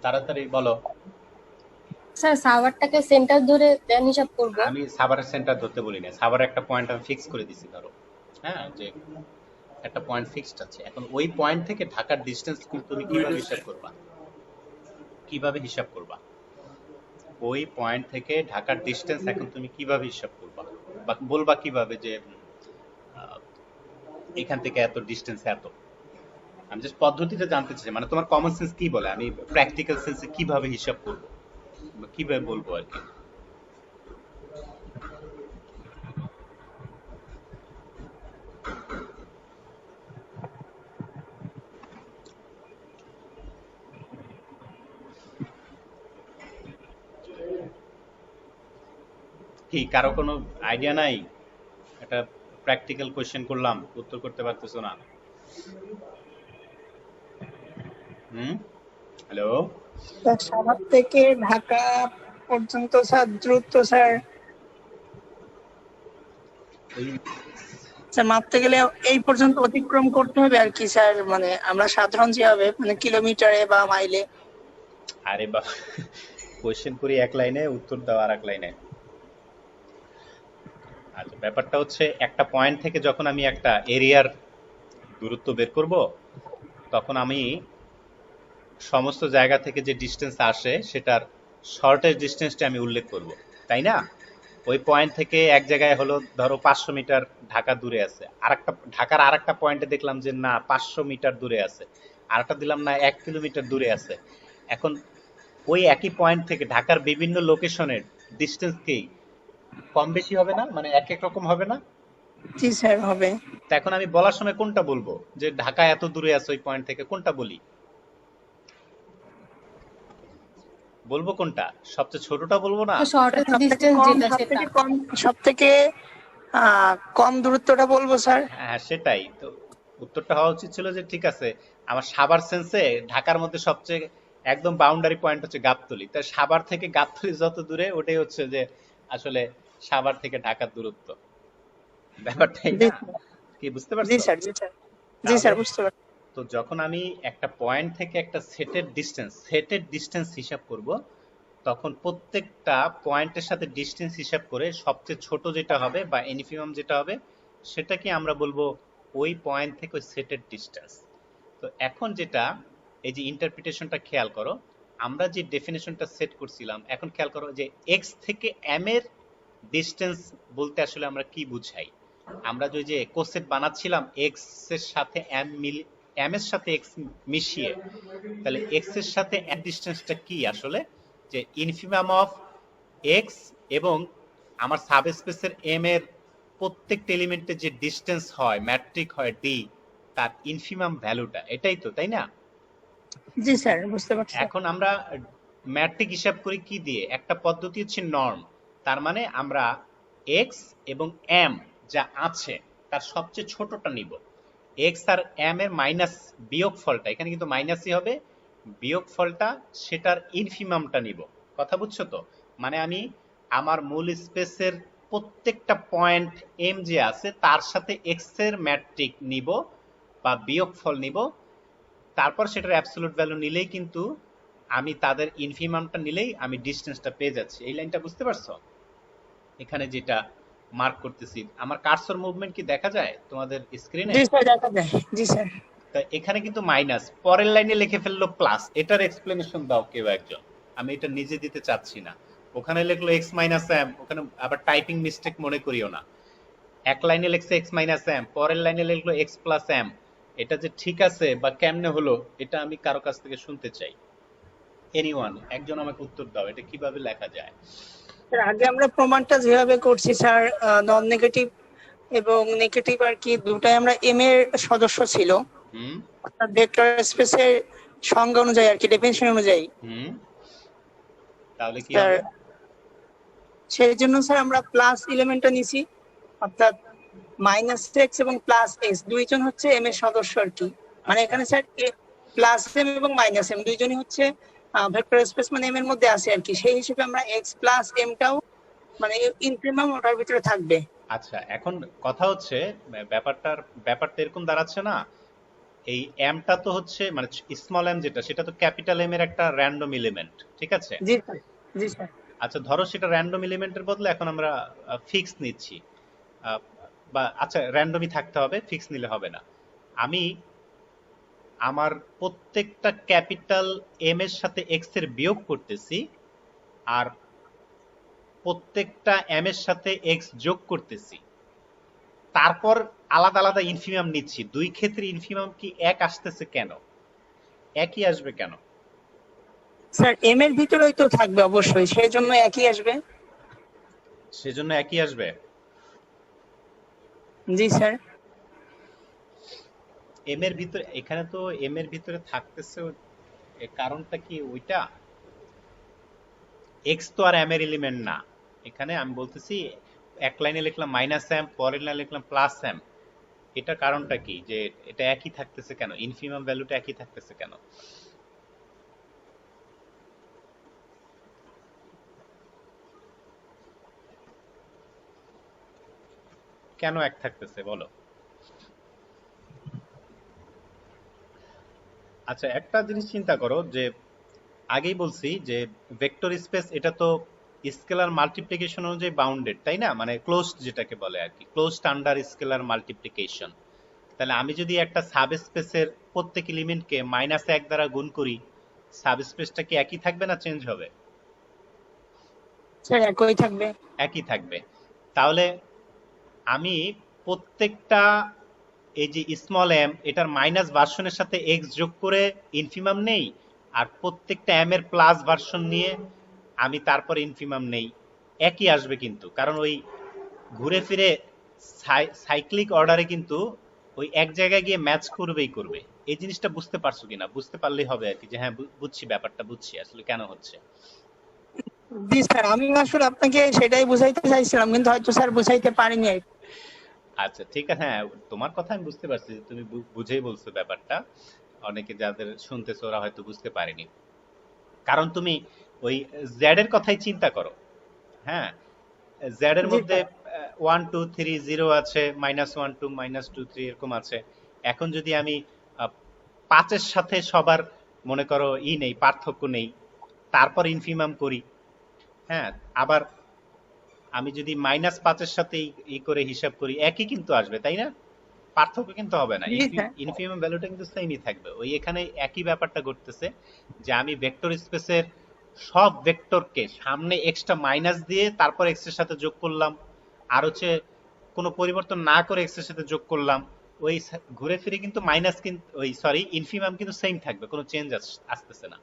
তাড়াতাড়ি বলো। স্যার সাভারটাকে সেন্টার ধরে দেন হিসাব করব। আমি সাভারের সেন্টার ধরতে বলি না, সাভারের একটা পয়েন্ট আমি ফিক্স করে দিছি ধরো, হ্যাঁ, যে একটা পয়েন্ট ফিক্সড আছে। এখন ওই পয়েন্ট থেকে ঢাকার ডিস্টেন্স তুমি কিভাবে হিসাব করবা? কিভাবে হিসাব করবা? ওই পয়েন্ট থেকে ঢাকার ডিস্টেন্স এখন তুমি কিভাবে হিসাব করবা, বা বলবা কিভাবে যে আহ, এখান থেকে এত ডিস্টেন্স এত? আমি জাস্ট পদ্ধতিটা জানতে চাই, মানে তোমার কমন সেন্স কি বলে আমি প্র্যাকটিক্যাল সেন্সে কিভাবে হিসাব করব বা কিভাবে বলবো আর কি। কি কারো কোনো আইডিয়া নাই? একটা প্র্যাকটিক্যাল কোশ্চেন করলাম, উত্তর করতে পারতেছো না? হ্যালো? স্যার সাভার থেকে ঢাকা পর্যন্ত স্যার দ্রুত স্যার স্যার মাপতে গেলে এই পর্যন্ত অতিক্রম করতে হবে আর কি স্যার, মানে আমরা সাধারণ যেভাবে মানে কিলোমিটারে বা মাইলে। আরে বা, কোশ্চেন করি এক লাইনে, উত্তর দাও আর এক লাইনে। আচ্ছা, ব্যাপারটা হচ্ছে একটা পয়েন্ট থেকে যখন আমি একটা এরিয়ার দূরত্ব বের করব, তখন আমি সমস্ত জায়গা থেকে যে ডিস্টেন্স আসে সেটার শর্টেস্ট ডিস্টেন্সটা আমি উল্লেখ করব, তাই না? ওই পয়েন্ট থেকে এক জায়গায় হলো ধরো 500 মিটার ঢাকা দূরে আছে, আরেকটা ঢাকার আরেকটা পয়েন্টে দেখলাম যে না 500 মিটার দূরে আছে, আরেকটা দিলাম না 1 কিলোমিটার দূরে আছে। এখন ওই একই পয়েন্ট থেকে ঢাকার বিভিন্ন লোকেশনের ডিস্টেন্স কি কম বেশি হবে না, মানে এক এক রকম হবে না? জি স্যার হবে। তা এখন আমি বলার সময় কোনটা বলবো, যে ঢাকা এত দূরে আছে ওই পয়েন্ট থেকে, কোনটা বলি? বলবো কোনটা? সবচেয়ে ছোটটা বলবো না? শর্টেস্ট ডিসটেন্স যেটা সেটা। সব থেকে কম দূরত্বটা বলবো স্যার। হ্যাঁ সেটাই তো। উত্তরটা হওয়া উচিত ছিল যে ঠিক আছে, আমার সাভার সেন্সে ঢাকার মধ্যে সবচেয়ে একদম বাউন্ডারি পয়েন্ট হচ্ছে গাবতলী, তাই সাভার থেকে গাবতলী যত দূরে ওটাই হচ্ছে যে আসলে সাভার থেকে ঢাকার দূরত্ব। ব্যাপারটাই জি না? কি বুঝতে জি পারছো? স্যার, জি স্যার, জি স্যার তাহলে বুঝতে পারছি। তো যখন আমি একটা পয়েন্ট থেকে একটা সেটের ডিস্টেন্স হিসাব করব, তখন প্রত্যেকটা পয়েন্টের সাথে ডিস্টেন্স হিসাব করে সবচেয়ে ছোট যেটা হবে বা ইনফিমাম যেটা হবে সেটাকে আমরা বলবো ওই পয়েন্ট থেকে ওই সেটের ডিস্টেন্স। তো এখন যেটা, এই যে ইন্টারপ্রিটেশনটা খেয়াল করো, আমরা যে ডেফিনেশনটা সেট করছিলাম, এখন খেয়াল করো যে এক্স থেকে এম এর ডিস্টেন্স বলতে আসলে আমরা কি বুঝাই? আমরা যে কোসেট বানাচ্ছিলাম এক্স এর সাথে এম এর সাথে এক্স মিশিয়ে, তাহলে এক্স এর সাথে এম ডিস্টেন্সটা কি আসলে? যে ইনফিমাম অফ এক্স এবং আমার সাবস্পেসের এম এর প্রত্যেকটা এলিমেন্টের যে ডিস্টেন্স হয়, ম্যাট্রিক হয় ডি, তার ইনফিমাম ভ্যালুটা, এটাই তো, তাই না? জি স্যার বুঝতে পারছি। এখন আমরা ম্যাট্রিক হিসাব করি কি দিয়ে? একটা পদ্ধতি হচ্ছে নর্ম। তার মানে আমরা এক্স এবং এম যা আছে তার সবচেয়ে ছোটটা নিব, এক্স আর এম এর মাইনাস বিয়োগফলটা, এখানে কিন্তু মাইনাসই হবে, বিয়োগফলটা সেটার ইনফিমামটা নিব। কথা বুঝছো তো? মানে আমি আমার মূল স্পেসের প্রত্যেকটা পয়েন্ট এম যে আছে তার সাথে এক্স এর ম্যাট্রিক নিব বা বিয়োগফল নিব, তারপর সেটার অ্যাবসলিউট ভ্যালু নিলেই কিন্তু আমি তাদের ইনফিমামটা নিলেই আমি ডিসটেন্সটা পেয়ে যাচ্ছি। এই লাইনটা বুঝতে পারছো? এখানে যেটা মার্ক করতেছি, আমার কার্সর মুভমেন্ট কি দেখা যায় তোমাদের স্ক্রিনে? জি স্যার, দেখা যায়। জি স্যার। তা এখানে কিন্তু মাইনাস, পরের লাইনে লিখে ফেললো প্লাস, এটার এক্সপ্লেনেশন দাও কেউ একজন, আমি এটা নিজে দিতে চাচ্ছি না। ওখানে লিখলো এক্স মাইনাস এম, ওখানে আবার টাইপিং মিস্টেক মনে করিও না, এক লাইনে লিখছে এক্স মাইনাস এম, পরের লাইনে লিখলো এক্স প্লাস এম, এটা যে ঠিক আছে বা কেমনে হলো এটা আমি কারো কাছ থেকে শুনতে চাই। এনিওয়ান, একজন আমাকে উত্তর দাও, এটা কিভাবে লেখা যায়? স্যার আগে আমরা প্রমাণটা যেভাবে করছি স্যার, নন নেগেটিভ এবং নেগেটিভ আর কি দুটাই আমরা এম এর সদস্য ছিল, হুম অর্থাৎ ভেক্টর স্পেসের সংজ্ঞা অনুযায়ী আর কি, ডেফিনিশন অনুযায়ী। হুম তাহলে কি স্যার হবে? সেই জন্য স্যার আমরা প্লাস এলিমেন্টটা নিছি, অর্থাৎ মাইনাস এক্স এবং প্লাস এক্স দুইজন হচ্ছে এম এর সদস্য আর কি। মানে এখানে স্যার প্লাস এম এবং মাইনাস এম দুইজনই হচ্ছে ভেক্টর স্পেস, মানে এম এর মধ্যে আছে আর কি। সেই হিসেবে আমরা এক্স প্লাস এমটাও মানে ইনফিমাম ওটার ভিতরে থাকবে। আচ্ছা, এখন কথা হচ্ছে ব্যাপারটা এরকম দাঁড়াচ্ছে না, এই এমটা তো হচ্ছে মানে স্মল এম যেটা, সেটা তো ক্যাপিটাল এম এর একটা র্যান্ডম এলিমেন্ট, ঠিক আছে? জি স্যার। জি স্যার। আচ্ছা ধরো সেটা র্যান্ডম এলিমেন্টের বদলে এখন আমরা ফিক্স নিচ্ছি, বা আচ্ছা র্যান্ডমই থাকতে হবে, ফিক্স নিলে হবে না। আমি আমার প্রত্যেকটা ক্যাপিটাল এম এর সাথে এক্স এর বিয়োগ করতেছি, আর প্রত্যেকটা এম এর সাথে এক্স যোগ করতেছি, তারপর আলাদা আলাদা ইনফিমাম নিচ্ছি। দুই ক্ষেত্রে ইনফিমাম কি এক আসতেছে কেন? একই আসবে কেন? স্যার এম এর ভিতরেই তো থাকবে অবশ্যই, সেই জন্য একই আসবে। সেজন্য একই আসবে। জি স্যার। এম এর ভিতরে, এখানে তো এম এর ভিতরে থাকতেছে, এর কারণটা কি ওইটা? এক্স তো আর এম এর এলিমেন্ট না, এখানে আমি বলতেছি এক লাইনে লিখলাম মাইনাস এম, পরের লাইনে লিখলাম প্লাস এম, এটা কারণটা কি যে এটা একই থাকতেছে কেন, ইনফিমাম ভ্যালুটা একই থাকতেছে কেন? কেন এক থাকতেছে বলো? আচ্ছা একটা জিনিস চিন্তা করো, যে আগেই বলছি যে ভেক্টর স্পেস এটা তো স্কেলার মাল্টিপ্লিকেশন অনুযায়ী বাউন্ডেড, তাই না? মানে ক্লোজড যেটাকে বলে আর কি, ক্লোজড আন্ডার স্কেলার মাল্টিপ্লিকেশন। তাহলে আমি যদি একটা সাবস্পেসের প্রত্যেক এলিমেন্টকে -1 দ্বারা গুণ করি, সাবস্পেসটা কি একই থাকবে না চেঞ্জ হবে? স্যার একই থাকবে। একই থাকবে। তাহলে আমি প্রত্যেকটা এই যে স্মল এম এটার মাইনাস ভার্সনের সাথে এক্স যোগ করে ইনফিমাম নেই, আর প্রত্যেকটা এম এর প্লাস ভার্সন নিয়ে আমি তারপর ইনফিমাম নেই, একই আসবে কিন্তু, কারণ ওই ঘুরে ফিরে সাইক্লিক অর্ডারে কিন্তু ওই এক জায়গায় গিয়ে ম্যাচ করবেই করবে। এই জিনিসটা বুঝতে পারছো কিনা? বুঝতে পারলেই হবে আর কি, যে হ্যাঁ বুঝছি, ব্যাপারটা বুঝছি আসলে কেন হচ্ছে। জি স্যার, আমি আসলে আপনাকে সেটাই বুঝাইতে চাইছিলাম, কিন্তু হয়তো স্যার বুঝাইতে পারিনি আর কি। আচ্ছা ঠিক আছে, হ্যাঁ তোমার কথা আমি বুঝতে পারছি, যে তুমি বুঝেই বলছো ব্যাপারটা, অনেকে যাদের শুনতেছো ওরা হয়তো বুঝতে পারেনি। কারণ তুমি ওই জেড এর কথাই চিন্তা করো, হ্যাঁ জেড এর জি মধ্যে স্যার। 1 2 3 0 আছে, -1 2 -2 3 এরকম আছে। এখন যদি আমি 5 এর সাথে সবার মনে করো নেই, পার্থক্য নেই, তারপর ইনফিমাম করি, হ্যাঁ আবার আমি যদি -5 এর সাথে করে হিসাব করি, একই কিন্তু আসবে, তাই না? পার্থক্য কিন্তু হবে না, জি স্যার। ইনফিমাম ভ্যালুটা কিন্তু সেমই থাকবে। ওই এখানে একই ব্যাপারটা ঘটতেছে, যে আমি ভেক্টর স্পেসের সব ভেক্টরকে সামনে এক্সটা মাইনাস দিয়ে তারপর এক্স এর সাথে যোগ করলাম, আর হচ্ছে কোনো পরিবর্তন না করে এক্স এর সাথে যোগ করলাম, ওই ঘুরে ফিরে কিন্তু মাইনাস, কিন্তু ওই সরি ইনফিমাম কিন্তু সেম থাকবে, কোনো চেঞ্জ আসতেছে না।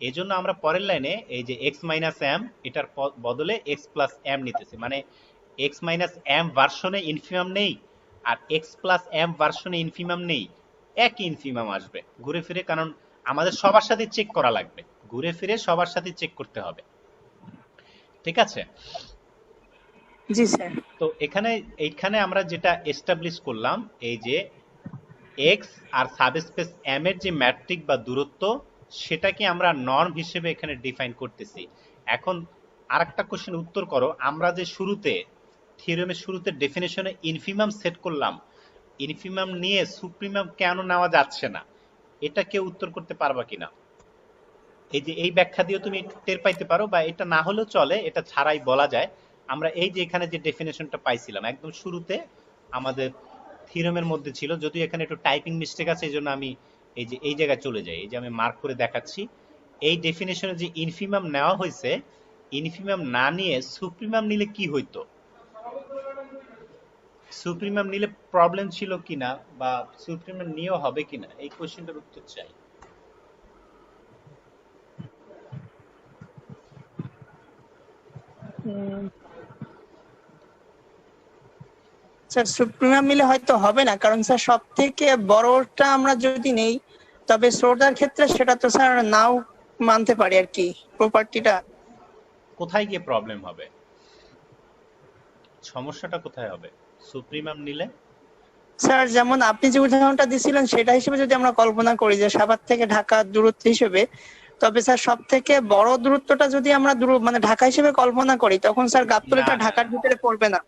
এই জন্য আমরা পরের লাইনে এই যে এক্স মাইনাস এম এটার বদলে এক্স প্লাস এম নিতেছি, মানে এক্স মাইনাস এম ভার্সনে ইনফিমাম নেই, আর এক্স প্লাস এম ভার্সনে ইনফিমাম নেই, একই ইনফিমাম আসবে ঘুরে ফিরে, কারণ আমাদের সবার সাথে চেক করা লাগবে, ঘুরে ফিরে সবার সাথে চেক করতে হবে, ঠিক আছে? জি স্যার। তো এইখানে আমরা যেটা এস্টাবলিশ করলাম, এই যে এক্স আর সাবস্পেস এম এর যে ম্যাট্রিক বা দূরত্ব, সেটাকে আমরা নর্ম হিসেবে এখানে ডিফাইন করতেছি। এখন আরেকটা কোশ্চেন উত্তর করো, আমরা যে শুরুতে থিওরেমের শুরুতে ডেফিনেশনে ইনফিমাম সেট করলাম, ইনফিমাম নিয়ে সুপ্রিমাম কেন নেওয়া যাচ্ছে না, এটা কেউ উত্তর করতে পারবা কিনা? এই যে এই ব্যাখ্যা দিয়ে তুমি একটু টের পাইতে পারো, বা এটা না হলেও চলে, এটা ছাড়াই বলা যায়। আমরা এই যে এখানে যে ডেফিনেশনটা পাইছিলাম একদম শুরুতে আমাদের থিওরেমের মধ্যে ছিল, যদিও এখানে একটু টাইপিং মিস্টেক আছে, এই জন্য আমি এই যে এই জায়গায় চলে যাই, এই যে আমি মার্ক করে দেখাচ্ছি। এই ডেফিনেশনে যে ইনফিমাম নেওয়া হয়েছে, ইনফিমাম না নিয়ে সুপ্রিমাম নিলে কি হইতো, সুপ্রিমাম নিলে প্রবলেম ছিল কিনা, বা সুপ্রিমাম নিয়েও হবে কিনা, এই কোশ্চেনটার উত্তর চাই। স্যার সুপ্রিমিয়াম মিলে হয়তো হবে না, কারণ স্যার সব থেকে বড়টা আমরা যদি নেই, তবে শ্রোতার ক্ষেত্রে সেটা তো স্যার নাও মানতে পারি আর কি প্রপার্টিটা। কোথায় গিয়ে প্রবলেম হবে, সমস্যাটা কোথায় হবে সুপ্রিমাম নিলে? স্যার যেমন আপনি যে উদাহরণটা দিছিলেন সেটা হিসেবে যদি আমরা কল্পনা করি যে সাভার থেকে ঢাকা দূরত্ব হিসেবে, তবে স্যার সব থেকে বড় দূরত্বটা যদি আমরা মানে ঢাকা হিসেবে কল্পনা করি, তখন স্যার গাবতলীটা না, ঢাকার ভিতরে পড়বে না।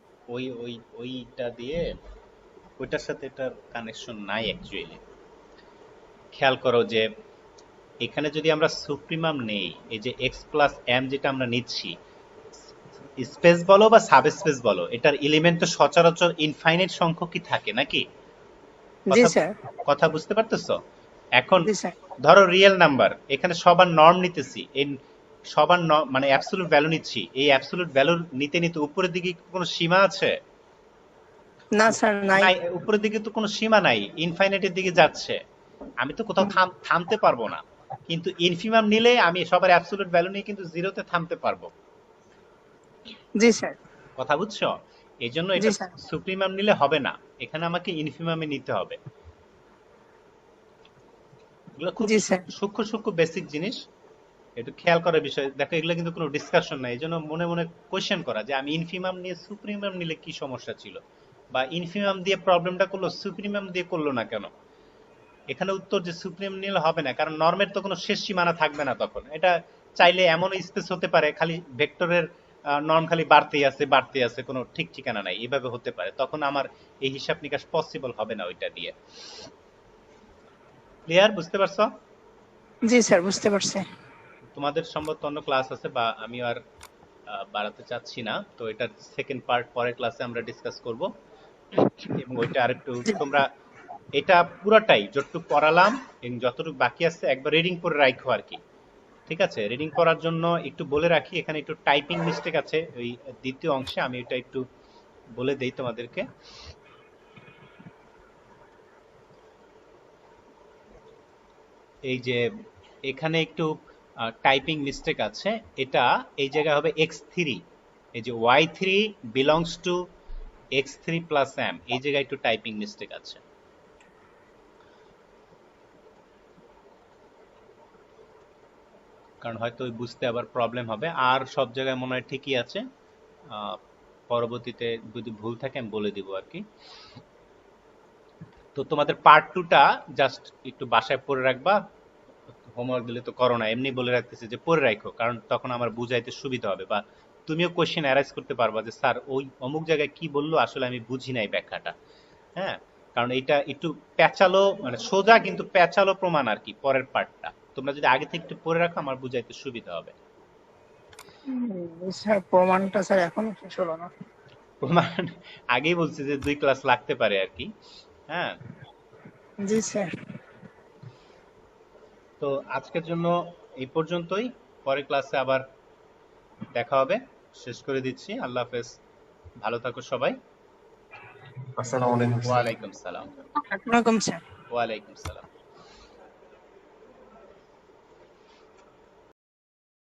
ওইটা দিয়ে ওইটার সাথে এটার কানেকশন নাই অ্যাকচুয়ালি। খেয়াল করো যে এখানে যদি আমরা সুপ্রিমাম নেই, এই যে এক্স প্লাস এম যেটা আমরা নিচ্ছি, স্পেস বলো বা সাবস্পেস বলো, এটার এলিমেন্ট তো সচরাচর ইনফাইনাইট সংখ্যকই থাকে নাকি? জি স্যার। কথা বুঝতে পারতেছো? এখন জি স্যার। ধরো রিয়েল নাম্বার, এখানে সবার নর্ম নিতেছি, এই সবার মানে অ্যাবসলিউট ভ্যালু নিচ্ছি, এই অ্যাবসলিউট ভ্যালু নিতে নিতে উপরের দিকে কোনো সীমা আছে? না স্যার নাই। নাই, উপরের দিকে তো কোনো সীমা নাই, ইনফাইনাইটের দিকে যাচ্ছে, আমি তো কোথাও থামতে পারবো না। কিন্তু ইনফিমাম নিলে আমি সবার অ্যাবসলিউট ভ্যালু নিয়ে কিন্তু জিরোতে থামতে পারবো। জি স্যার। কথা বুঝছো? এই জন্য জি এটা স্যার। সুপ্রিমাম নিলে হবে না, এখানে আমাকে ইনফিমামে নিতে হবে। এগুলো খুব জি স্যার। সূক্ষ্ম সূক্ষ্ম বেসিক জিনিস, একটু খেয়াল করার বিষয়। দেখো এগুলো কিন্তু কোনো ডিসকাশন নাই, এই জন্য মনে মনে কোয়েশ্চেন করা যে আমি ইনফিমাম নিয়ে সুপ্রিমাম নিলে কি সমস্যা ছিল, বা ইনফিমাম দিয়ে প্রবলেমটা করলো সুপ্রিমাম দিয়ে করলো না কেন। এখানে উত্তর যে সুপ্রিম নিলে হবে না, কারণ নর্মের তো কোনো শেষ সীমানা থাকবে না তখন। এটা চাইলে এমন স্পেস হতে পারে খালি ভেক্টরের নর্ম খালি বাড়তে আছে, কোনো ঠিক ঠিকানা নাই, এভাবে হতে পারে, তখন আমার এই হিসাব নিকাশ পসিবল হবে না ওইটা দিয়ে। ক্লিয়ার? বুঝতে পারছো? জি স্যার বুঝতে পারছি। তোমাদের সম্ভবত অন্য ক্লাস আছে, বা আমি আর বাড়াতে চাচ্ছি না, তো এটার সেকেন্ড পার্ট পরের ক্লাসে আমরা ডিসকাস করব। এবং ওইটা আরেকটু তোমরা এটা পুরাটাই যতটুকু পড়ালাম এবং যতটুকু বাকি আছে একবার রিডিং করে রাখো আর কি। ঠিক আছে? রিডিং করার জন্য একটু বলে রাখি, এখানে একটু টাইপিং মিস্টেক আছে ওই দ্বিতীয় অংশে, আমি এটা একটু বলে দেই তোমাদেরকে। এই যে এখানে একটু টাইপিং মিস্টেক আছে, এটা এই জায়গায় হবে x3, এই যে y3 belongs to x3 plus m, এই জায়গায় একটু টাইপিং মিস্টেক আছে। কারণ হয়তো বুঝতে আবার প্রবলেম হবে, আর সব জায়গায় মনে হয় ঠিকই আছে। পরবর্তীতে যদি ভুল থাকে আমি বলে দিব আর কি। তো তোমাদের পার্ট 2টা জাস্ট একটু বাসায় পড়ে রাখবা, হোমওয়ার্ক দিলে তো করো না, এমনি বলে রাখতেছি যে পড়ে রাখো, কারণ তখন আমার বুঝাইতে সুবিধা হবে, বা তুমিও কোশ্চেন অ্যারাইজ করতে পারবা যে স্যার ওই অমুক জায়গায় কি বললো আসলে আমি বুঝি নাই ব্যাখ্যাটা। হ্যাঁ, কারণ এটা একটু প্যাচালো, মানে সোজা কিন্তু প্যাচালো প্রমাণ আর কি পরের পার্টটা। তোমরা যদি আগে থেকে একটু পড়ে রাখো আমার বুঝাইতে সুবিধা হবে। স্যার প্রমাণটা স্যার এখনো শেষ হলো না। প্রমাণ আগেই বলছি যে 2 ক্লাস লাগতে পারে আর কি। হ্যাঁ, জি স্যার। তো আজকের জন্য এই পর্যন্তই, পরের ক্লাসে আবার দেখা হবে। শেষ করে দিচ্ছি, আল্লাহ হাফেজ, ভালো থাকো সবাই। আসসালামু আলাইকুম। ওয়ালাইকুম সালাম। আসসালামু আলাইকুম স্যার। ওয়ালাইকুম সালাম।